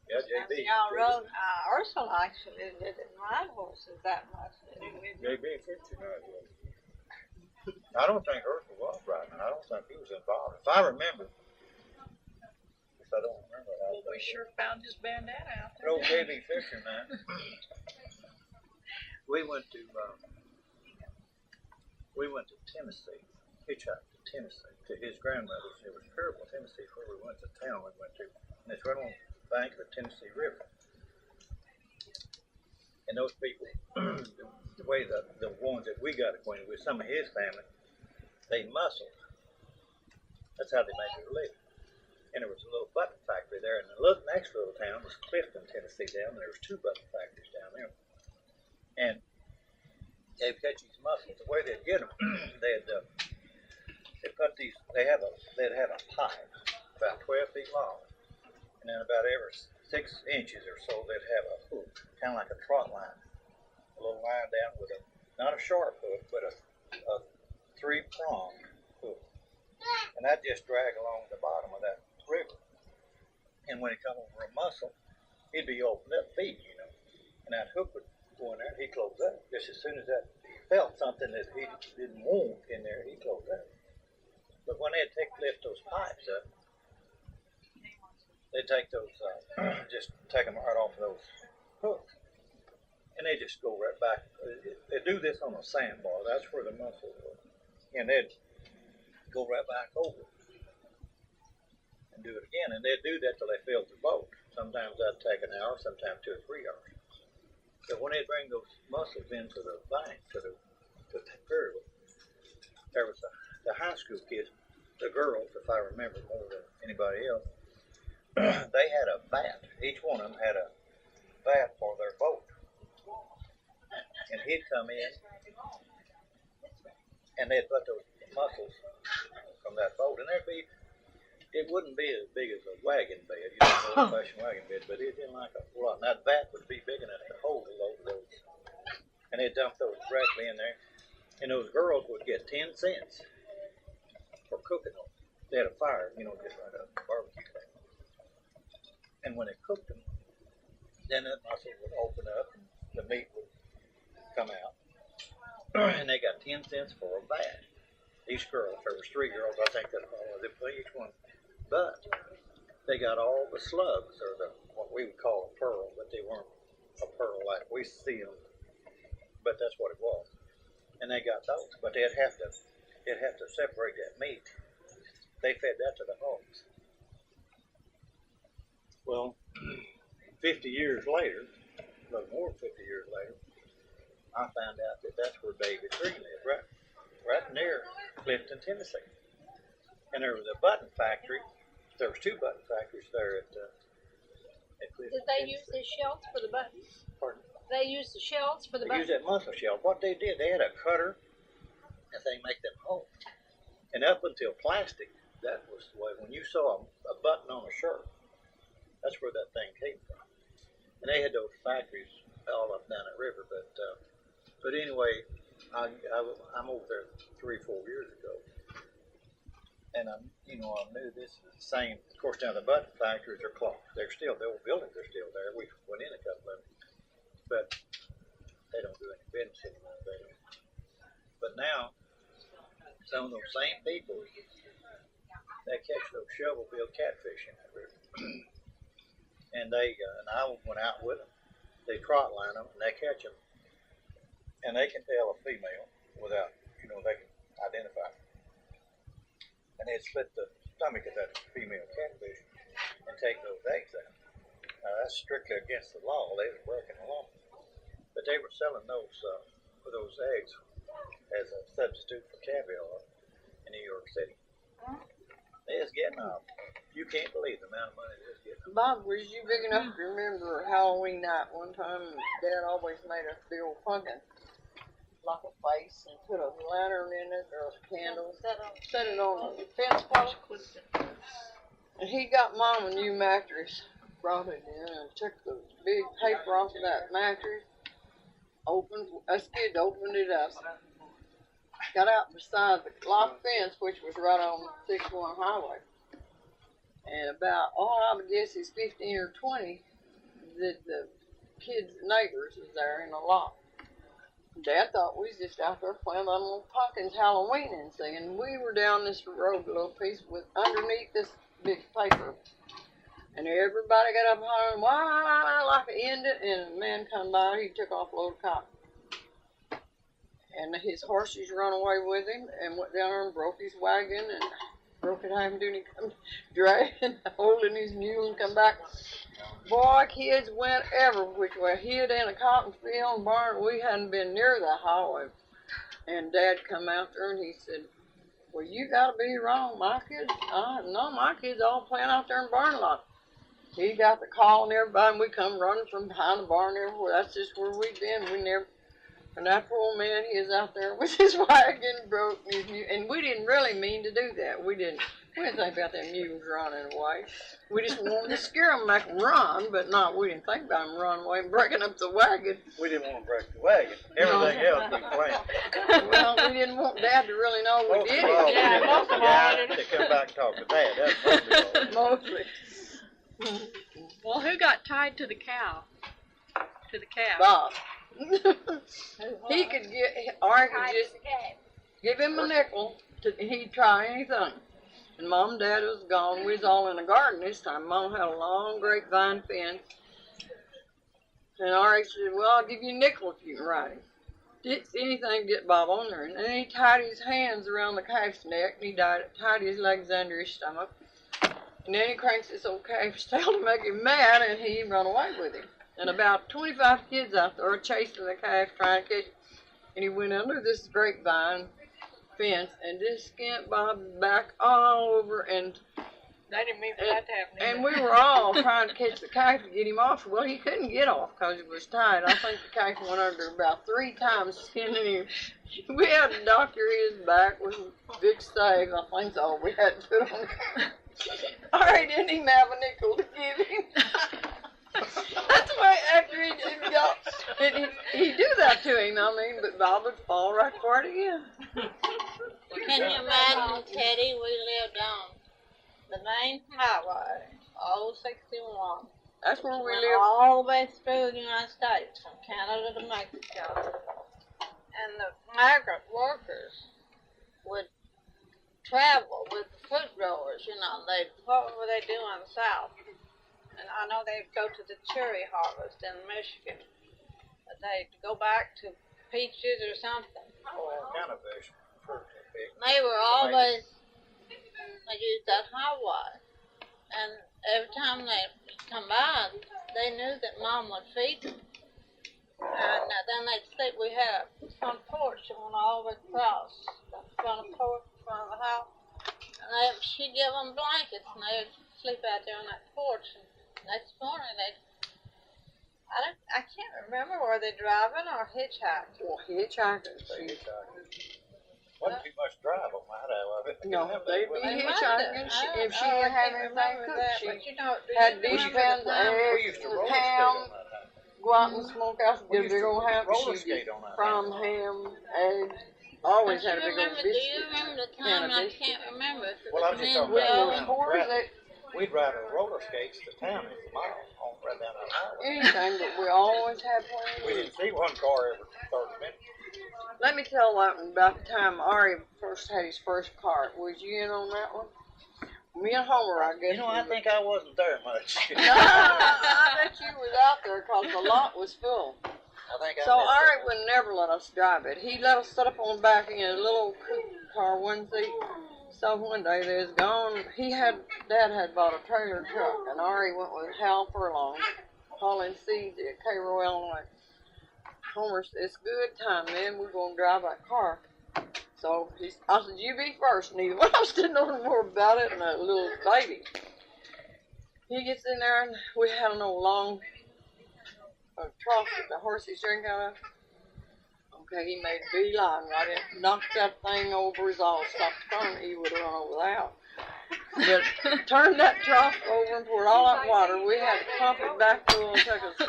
[SPEAKER 1] Yeah, JB.
[SPEAKER 6] y'all rode. Ursula actually didn't ride horses that much.
[SPEAKER 1] JB Fisher. I don't think Ursula was riding. I don't think he was involved. If I remember. If I don't remember.
[SPEAKER 2] Well, we sure found his bandana out there.
[SPEAKER 1] Old JB Fisher, man. We went to Tennessee. Hitchhiked to Tennessee to his grandmother's. It was Kerrville, Tennessee, where we went to town. We went to, and it's right on the bank of the Tennessee River. And those people, the way the ones that we got acquainted with, some of his family, they muscled. That's how they made their living. And there was a little button factory there, and the next little town was Clifton, Tennessee, down there. There was 2 button factories down there. And they'd catch these mussels. The way they'd get them, they'd have a pipe about 12 feet long, and then about every 6 inches or so, they'd have a hook, kind of like a trot line, a little line down with not a sharp hook, but a 3-pronged hook, and that just drag along the bottom of that river. And when it come over a mussel, it'd be opened up feet, and that hook would go in there, and he'd close up. Just as soon as he felt something that he didn't want in there, he'd close up. But when they'd lift those pipes up, they'd take those, just take them right off of those hooks, and they just go right back. They do this on a sandbar. That's where the mussels were, and they'd go right back over. and do it again. And they'd do that till they filled their boat. Sometimes that'd take an hour, sometimes 2 or 3 hours. But when they'd bring those mussels into the bank, to the pier, there was the high school kids, the girls, if I remember more than anybody else, they had a bat. Each one of them had a bat for their boat. And he'd come in, and they'd put those mussels from that boat, and it wouldn't be as big as a wagon bed, you know, an old-fashioned wagon bed, but it didn't like a whole lot. And that vat would be big enough to hold a load of those. And they'd dump those directly in there, and those girls would get 10 cents for cooking them. They had a fire, you know, just like a barbecue thing. And when they cooked them, then that mussel would open up, and the meat would come out. And they got 10 cents for a vat. Each girl, if there was 3 girls, I think that's all they put each one. But they got all the slugs, or what we would call a pearl, but they weren't a pearl like we see them. But that's what it was. And they got those, but they'd have to separate that meat. They fed that to the hogs. Well, 50 years later, a little more than 50 years later, I found out that that's where David Green lived, right near Clifton, Tennessee. And there was a button factory. There was 2 button factories there at Clifton.
[SPEAKER 5] Did they use the shells for the buttons?
[SPEAKER 1] Pardon?
[SPEAKER 5] They used the shells for the
[SPEAKER 1] They
[SPEAKER 5] buttons?
[SPEAKER 1] used that mussel shell. What they did, they had a cutter, and they make them holes. And up until plastic, that was the way. When you saw a button on a shirt, that's where that thing came from. And they had those factories all up down that river. But anyway, I'm over there 3 or 4 years ago. And I knew this is the same. Of course, now the button factories are closed. The old buildings are still there. We went in a couple of them, but they don't do any business anymore. They don't. But now, some of those same people, they catch those shovel-billed catfish in that river, and I went out with them. They trot line them and they catch them, and they can tell a female without, they can identify. And they'd split the stomach of that female catfish and take those eggs out. Now, that's strictly against the law. They were breaking the law. But they were selling those eggs as a substitute for caviar in New York City. They was getting off. You can't believe the amount of money they was getting.
[SPEAKER 3] Bob, was you big enough to remember Halloween night one time? Dad always made us build pumpkin, like a face, and put a lantern in it or a candle. Set it on the fence post. And he got Mom a new mattress, brought it in, and took the big paper off of that mattress. Us kids opened it up. Got out beside the lock fence, which was right on 61 highway. And about, I would guess is 15 or 20, the kids' neighbors was there in the lot. Dad thought we was just out there playing on little pumpkins Halloween and singing. We were down this road a little piece with underneath this big paper. And everybody got up hollering, wah, like it ended, and a man come by, he took off a load of cotton. And his horses run away with him and went down there and broke his wagon and broke it home, and he come dragging, holding his mule and come back. Boy, kids went every which way, hid in a cotton field and barn. We hadn't been near the highway. And Dad come out there and he said, well, you gotta be wrong. My kids, no, my kids all playing out there in barn lot. He got the call and everybody, and we come running from behind the barn everywhere. That's just where we'd been. We never, and that poor man, he is out there with his wagon broke, and we didn't really mean to do that. We didn't think about them mules running away. We just wanted to scare them, make them run, but we didn't think about them running away and breaking up the wagon.
[SPEAKER 1] We didn't want to break the wagon. Everything else we planned.
[SPEAKER 3] Well, we didn't want Dad to really know we did it.
[SPEAKER 2] Yeah, most of all.
[SPEAKER 1] To come back and talk to Dad. That's
[SPEAKER 3] Mostly.
[SPEAKER 2] Well, who got tied to the cow? To the calf?
[SPEAKER 3] Bob. He could I could just give him a nickel, he'd try anything. And Mom and Dad was gone. We was all in the garden this time. Mom had a long grapevine fence. And Ari said, well, I'll give you a nickel if you can ride him. Didn't see anything to get Bob on there. And then he tied his hands around the calf's neck, and he tied his legs under his stomach. And then he cranks this old calf's tail to make him mad, and he run away with him. And about 25 kids out there chasing the calf, trying to catch him. And he went under this grapevine fence, and just skint bobbed back all over, and
[SPEAKER 2] They didn't mean for that to happen.
[SPEAKER 3] and we were all trying to catch the calf to get him off. Well, he couldn't get off because he was tied. I think the calf went under about 3 times, skinning him. We had to doctor his back with big staves. I think that's all we had to put on. Ari didn't even have a nickel to give him. That's why after he did got, and he'd do that to him, I mean, but Bob would fall right for it again.
[SPEAKER 6] Can you imagine, Teddy, we lived on the main highway, old 61.
[SPEAKER 3] That's where we
[SPEAKER 6] Went
[SPEAKER 3] lived.
[SPEAKER 6] all the way through the United States, from Canada to Mexico. And the migrant workers would travel with the fruit growers, you know. What were they doing in the South? And I know they'd go to the cherry harvest in Michigan. But they'd go back to peaches or something.
[SPEAKER 1] All kind of fish. Fruit and fish.
[SPEAKER 6] They were always, they used that highway. And every time they come by, they knew that Mom would feed them. And then they'd sleep. We had a front porch that went all the way across the front of the house. And she'd give them blankets, and they'd sleep out there on that porch. And next morning, I can't remember, were they driving or hitchhiking?
[SPEAKER 3] Well, hitchhikers.
[SPEAKER 1] Wasn't too much drive on my of it.
[SPEAKER 3] No, they'd be
[SPEAKER 6] They might
[SPEAKER 3] hitchhiking.
[SPEAKER 6] have.
[SPEAKER 3] If she
[SPEAKER 6] I
[SPEAKER 3] had
[SPEAKER 6] can't
[SPEAKER 3] anything
[SPEAKER 6] remember
[SPEAKER 3] cooked,
[SPEAKER 6] that,
[SPEAKER 3] she
[SPEAKER 6] but you know,
[SPEAKER 3] had
[SPEAKER 6] do you
[SPEAKER 3] dish
[SPEAKER 6] remember
[SPEAKER 3] pans,
[SPEAKER 6] the time-
[SPEAKER 3] eggs,
[SPEAKER 1] We used to
[SPEAKER 3] and
[SPEAKER 1] roller skate
[SPEAKER 3] ham.
[SPEAKER 1] on that time.
[SPEAKER 3] Go out in the smokehouse,
[SPEAKER 1] We
[SPEAKER 3] get a
[SPEAKER 1] used
[SPEAKER 3] big
[SPEAKER 1] to
[SPEAKER 3] old ham,
[SPEAKER 1] roller
[SPEAKER 3] she'd
[SPEAKER 1] skate
[SPEAKER 3] get
[SPEAKER 1] on that.
[SPEAKER 3] from ham, eggs. Always
[SPEAKER 6] Don't
[SPEAKER 3] had a
[SPEAKER 6] you
[SPEAKER 3] big old
[SPEAKER 6] remember, do you
[SPEAKER 3] biscuit.
[SPEAKER 6] remember the
[SPEAKER 3] Can
[SPEAKER 6] time,
[SPEAKER 3] of
[SPEAKER 6] I
[SPEAKER 3] biscuit.
[SPEAKER 6] can't remember if it
[SPEAKER 1] Well, I'm
[SPEAKER 6] was
[SPEAKER 1] just
[SPEAKER 6] men
[SPEAKER 1] talking
[SPEAKER 3] Well,
[SPEAKER 1] about
[SPEAKER 6] Joe.
[SPEAKER 3] those quarters, they,
[SPEAKER 1] We'd ride on roller skates to town in the mile, on right down that highway.
[SPEAKER 3] anything, but we always had
[SPEAKER 1] We
[SPEAKER 3] plenty.
[SPEAKER 1] didn't see one car every 30 minutes.
[SPEAKER 3] Let me tell that one about the time Ari first had his first car. Was you in on that one? Me and Homer, I guess.
[SPEAKER 1] You know, I think I wasn't there much.
[SPEAKER 3] No, I bet you was out there because the lot was full.
[SPEAKER 1] I think I
[SPEAKER 3] So
[SPEAKER 1] missed
[SPEAKER 3] Ari
[SPEAKER 1] it.
[SPEAKER 3] would never let us drive it. He let us sit up on the back in a little coupe car, one seat. So one day they was gone. Dad had bought a trailer truck, and Ari went with Hal Furlong, hauling seeds at K-Royal. Like, Homer said, "It's good time, man. We're gonna drive that car." So I said, "You be first." Neither one of us didn't know more about it, and a little baby. He gets in there, and we had an old long trough that the horses drink out of. Okay, he made a beeline right in, knocked that thing over his all, stopped the car, and he would have run over the house. But turned that trough over and poured all that water. We had to pump it back full. It took us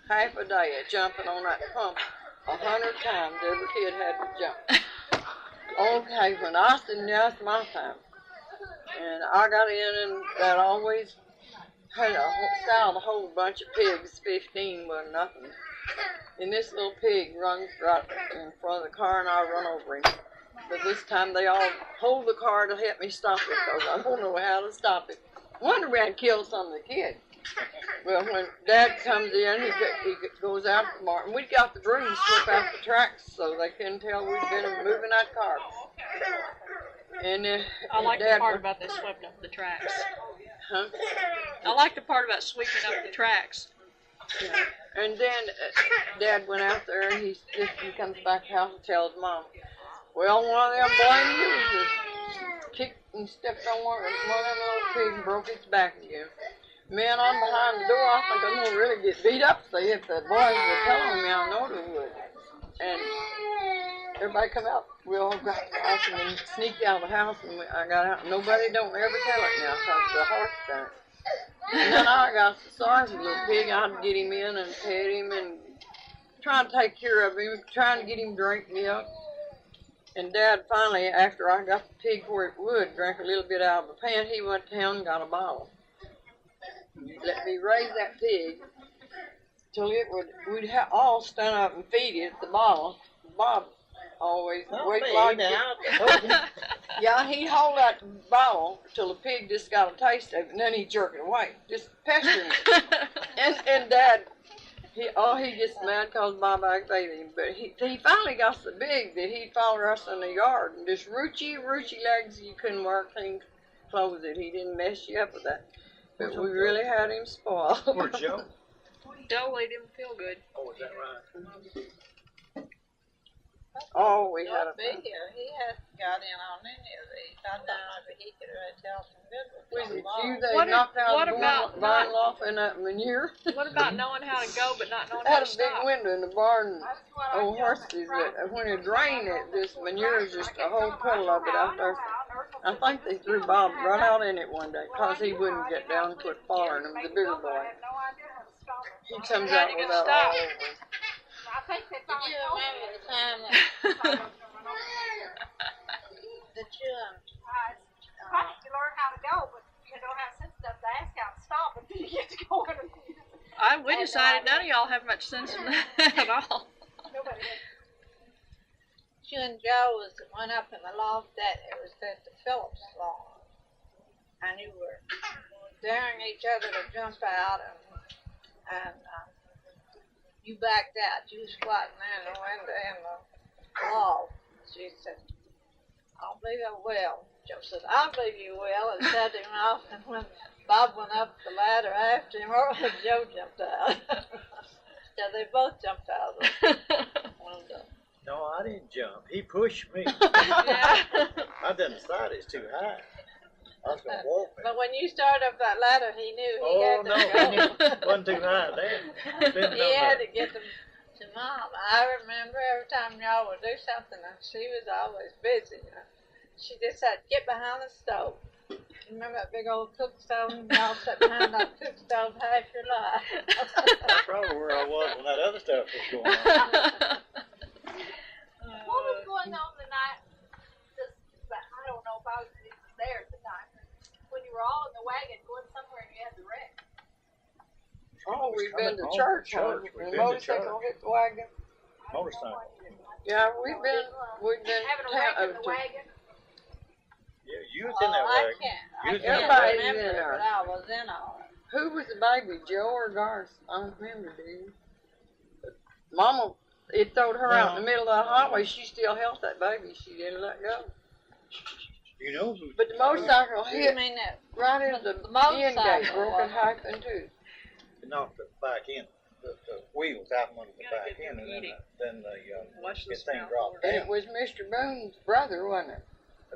[SPEAKER 3] half a day of jumping on that pump 100 times. Every kid had to jump. Okay, when I said, now it's my time. And I got in, and that always had a whole bunch of pigs. 15 was nothing. And this little pig runs right in front of the car, and I run over him. But this time they all hold the car to help me stop it, because I don't know how to stop it. Wonder we had killed some of the kids. Well, when Dad comes in, he goes out to Martin. We got the broom to sweep out the tracks so they couldn't tell we'd been moving that car. And
[SPEAKER 2] I like the
[SPEAKER 3] Dad
[SPEAKER 2] part
[SPEAKER 3] went-
[SPEAKER 2] about they swept up the tracks.
[SPEAKER 3] Huh?
[SPEAKER 2] I like the part about sweeping up the tracks.
[SPEAKER 3] And then Dad went out there, and he comes back to the house and tells Mom, "Well, one of them blind users kicked and stepped on one of them little pigs and broke its back again. Man, I'm behind the door. I think I'm gonna really get beat up. See, if the boys were telling me, I know they would." And everybody come out. We all got the house and then sneaked out of the house, and I got out. Nobody don't ever tell it now because the horse done it. And then I got sorry for the little pig. I'd get him in and pet him and trying to take care of him, trying to get him drink milk. And Dad finally, after I got the pig where it would drink a little bit out of the pan, he went to town and got a bottle. He let me raise that pig till we'd all stand up and feed it the bottle. Bob always wait like that. Yeah, he'd hold that bottle till the pig just got a taste of it, and then he'd jerk it away, just pestering it. And Dad, he gets mad because Bob aggravated him, but he finally got so big that he'd follow us in the yard and just roochy legs, you couldn't wear things close it. He didn't mess you up with that. But we really had him spoiled.
[SPEAKER 1] Where's Joe?
[SPEAKER 2] Dolly didn't feel good.
[SPEAKER 1] Oh, is that right?
[SPEAKER 3] Oh, we had a.
[SPEAKER 6] Be here. He hasn't got in on any of these. I don't know if he could have tell some good
[SPEAKER 3] Was
[SPEAKER 6] ones.
[SPEAKER 3] it you
[SPEAKER 2] What
[SPEAKER 3] that
[SPEAKER 2] if-
[SPEAKER 3] knocked out
[SPEAKER 2] what
[SPEAKER 3] the
[SPEAKER 2] about
[SPEAKER 3] barn loft in that manure?
[SPEAKER 2] What about knowing how to go but not knowing how
[SPEAKER 3] Had a
[SPEAKER 2] to
[SPEAKER 3] big
[SPEAKER 2] stop?
[SPEAKER 3] window in the barn.
[SPEAKER 5] That's what
[SPEAKER 3] Old horses that when it rained, this manure is just a whole puddle of it out there. I think they threw Bob right out in it one day because he wouldn't get down and quit following him, the bigger boy. He comes
[SPEAKER 2] How'd
[SPEAKER 3] out
[SPEAKER 2] you get
[SPEAKER 3] without
[SPEAKER 2] stopped?
[SPEAKER 3] all over.
[SPEAKER 5] I think they
[SPEAKER 6] Do
[SPEAKER 5] thought
[SPEAKER 6] you
[SPEAKER 5] it was
[SPEAKER 6] remember the time that you
[SPEAKER 5] you learn how to go, but you don't have sense enough to ask how to stop until you get to going.
[SPEAKER 2] We decided none of y'all have much sense in that at all.
[SPEAKER 5] Nobody does.
[SPEAKER 6] you and Joe went up in the loft that it was at the Phillips lawn, and you were daring each other to jump out, and you backed out. You was squatting there in the window in the loft. She said, "I'll believe I will." Joe said, "I'll believe you will," and shut him off. And when Bob went up the ladder after him, Joe jumped out. So they both jumped out of the window.
[SPEAKER 1] No, I didn't jump. He pushed me.
[SPEAKER 2] Yeah.
[SPEAKER 1] I done decided it's too high. I was gonna walk it.
[SPEAKER 6] But when you started up that ladder, he knew he
[SPEAKER 1] Oh
[SPEAKER 6] had
[SPEAKER 1] no,
[SPEAKER 6] to go.
[SPEAKER 1] it wasn't too high then.
[SPEAKER 6] He had to get them to Mom. I remember every time y'all would do something, and she was always busy. She just said, "Get behind the stove." You remember that big old cook stove? Y'all sat behind that cook stove half your life.
[SPEAKER 1] That's probably where I was when that other stuff was going on.
[SPEAKER 5] What was going on the night? I don't know if I was there at the time. When you were all in the wagon going somewhere and you had the wreck.
[SPEAKER 3] Oh, we've been to
[SPEAKER 1] Coming home
[SPEAKER 3] church,
[SPEAKER 1] from
[SPEAKER 3] huh?
[SPEAKER 1] church. We've
[SPEAKER 3] The
[SPEAKER 1] been to
[SPEAKER 3] motorcycle
[SPEAKER 1] church.
[SPEAKER 3] hit the wagon.
[SPEAKER 1] Motorcycle.
[SPEAKER 3] Yeah, we've been
[SPEAKER 5] Having a wreck in the wagon.
[SPEAKER 1] Yeah, you was in that
[SPEAKER 6] I
[SPEAKER 1] wagon.
[SPEAKER 6] can't
[SPEAKER 1] You was in
[SPEAKER 6] remember
[SPEAKER 1] that
[SPEAKER 3] Everybody's
[SPEAKER 1] wagon.
[SPEAKER 3] in
[SPEAKER 6] it,
[SPEAKER 3] there.
[SPEAKER 6] but I was in on it.
[SPEAKER 3] Who was the baby, Joe or Garth? I don't remember, do you? Mama, it throwed her out in the middle of the highway. She still held that baby. She didn't let go.
[SPEAKER 1] You know who?
[SPEAKER 3] But the motorcycle
[SPEAKER 6] You
[SPEAKER 3] hit
[SPEAKER 6] mean that?
[SPEAKER 3] right in the
[SPEAKER 6] The
[SPEAKER 3] end gate,
[SPEAKER 6] motorcycle,
[SPEAKER 3] broken half in two.
[SPEAKER 1] knocked the back end, the wheels out from under the
[SPEAKER 2] Gotta
[SPEAKER 1] back
[SPEAKER 2] get
[SPEAKER 1] end,
[SPEAKER 2] them
[SPEAKER 1] and
[SPEAKER 2] eating.
[SPEAKER 1] then the
[SPEAKER 2] Watch the
[SPEAKER 1] this thing
[SPEAKER 2] smell.
[SPEAKER 1] dropped
[SPEAKER 3] And
[SPEAKER 1] down.
[SPEAKER 3] it was Mr. Boone's brother, wasn't it?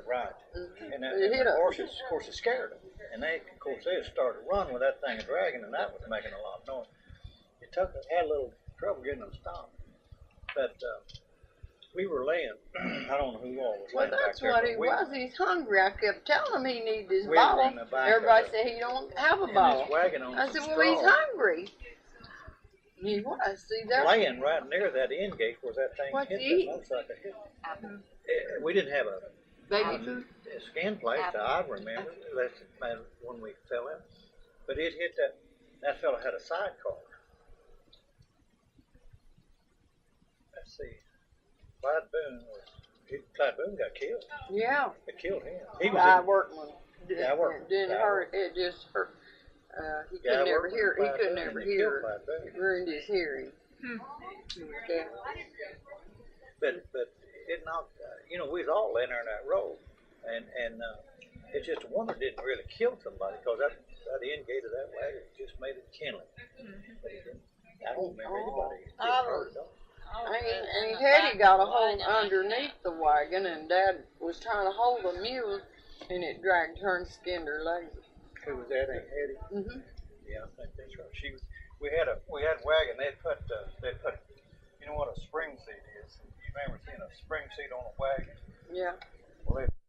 [SPEAKER 1] Right.
[SPEAKER 3] Mm-hmm.
[SPEAKER 1] And,
[SPEAKER 3] It hit
[SPEAKER 1] the
[SPEAKER 3] us.
[SPEAKER 1] horses, of course, it scared them. And they, of course, they started running with that thing dragging, and that was making a lot of noise. It had a little trouble getting them stopped. But we were laying, I don't know who all was
[SPEAKER 3] Well,
[SPEAKER 1] laying back
[SPEAKER 3] that's
[SPEAKER 1] there.
[SPEAKER 3] what
[SPEAKER 1] but
[SPEAKER 3] he
[SPEAKER 1] we-
[SPEAKER 3] was. He's hungry. I kept telling him he needs his
[SPEAKER 1] We were
[SPEAKER 3] bottle.
[SPEAKER 1] in the back
[SPEAKER 3] Everybody
[SPEAKER 1] of
[SPEAKER 3] said he don't have a
[SPEAKER 1] and
[SPEAKER 3] bottle.
[SPEAKER 1] this wagon on
[SPEAKER 3] I
[SPEAKER 1] some
[SPEAKER 3] said, well, he's
[SPEAKER 1] straw,
[SPEAKER 3] hungry. He was. See there.
[SPEAKER 1] laying right near that end gate where that thing
[SPEAKER 3] What's
[SPEAKER 1] hit
[SPEAKER 3] he
[SPEAKER 1] that
[SPEAKER 3] eating?
[SPEAKER 1] motorcycle hit. We didn't have a
[SPEAKER 3] Baby food.
[SPEAKER 1] skin place, I remember, that's when we fell in. But it hit that fellow had a sidecar. Let's see, Clyde Boone got killed.
[SPEAKER 3] Yeah.
[SPEAKER 1] It killed him. He was
[SPEAKER 3] I
[SPEAKER 1] in,
[SPEAKER 3] worked one.
[SPEAKER 1] Yeah, I worked
[SPEAKER 3] It didn't
[SPEAKER 1] one.
[SPEAKER 3] hurt. It just hurt. He
[SPEAKER 1] Yeah, I
[SPEAKER 3] could never
[SPEAKER 1] worked
[SPEAKER 3] hear.
[SPEAKER 1] with
[SPEAKER 3] He
[SPEAKER 1] Clyde
[SPEAKER 3] could
[SPEAKER 1] Boone,
[SPEAKER 3] never
[SPEAKER 1] and it killed
[SPEAKER 3] hear.
[SPEAKER 1] Clyde Boone.
[SPEAKER 3] It ruined his hearing. Okay.
[SPEAKER 1] But it knocked. We was all laying there in that road, and it's just a wonder it didn't really kill somebody, because that end gate of that wagon just made it kindling. But it didn't. I don't remember anybody getting hurt though.
[SPEAKER 3] And Teddy got a hold underneath the wagon, and Dad was trying to hold the mule, and it dragged her and skinned her legs.
[SPEAKER 1] Who was that? Aunt Hetty?
[SPEAKER 3] Mm-hmm.
[SPEAKER 1] Yeah, I think that's right. She was. We had wagon. They'd put. You know what a spring seat is? You remember seeing a spring seat on a wagon?
[SPEAKER 3] Yeah.
[SPEAKER 1] Well, they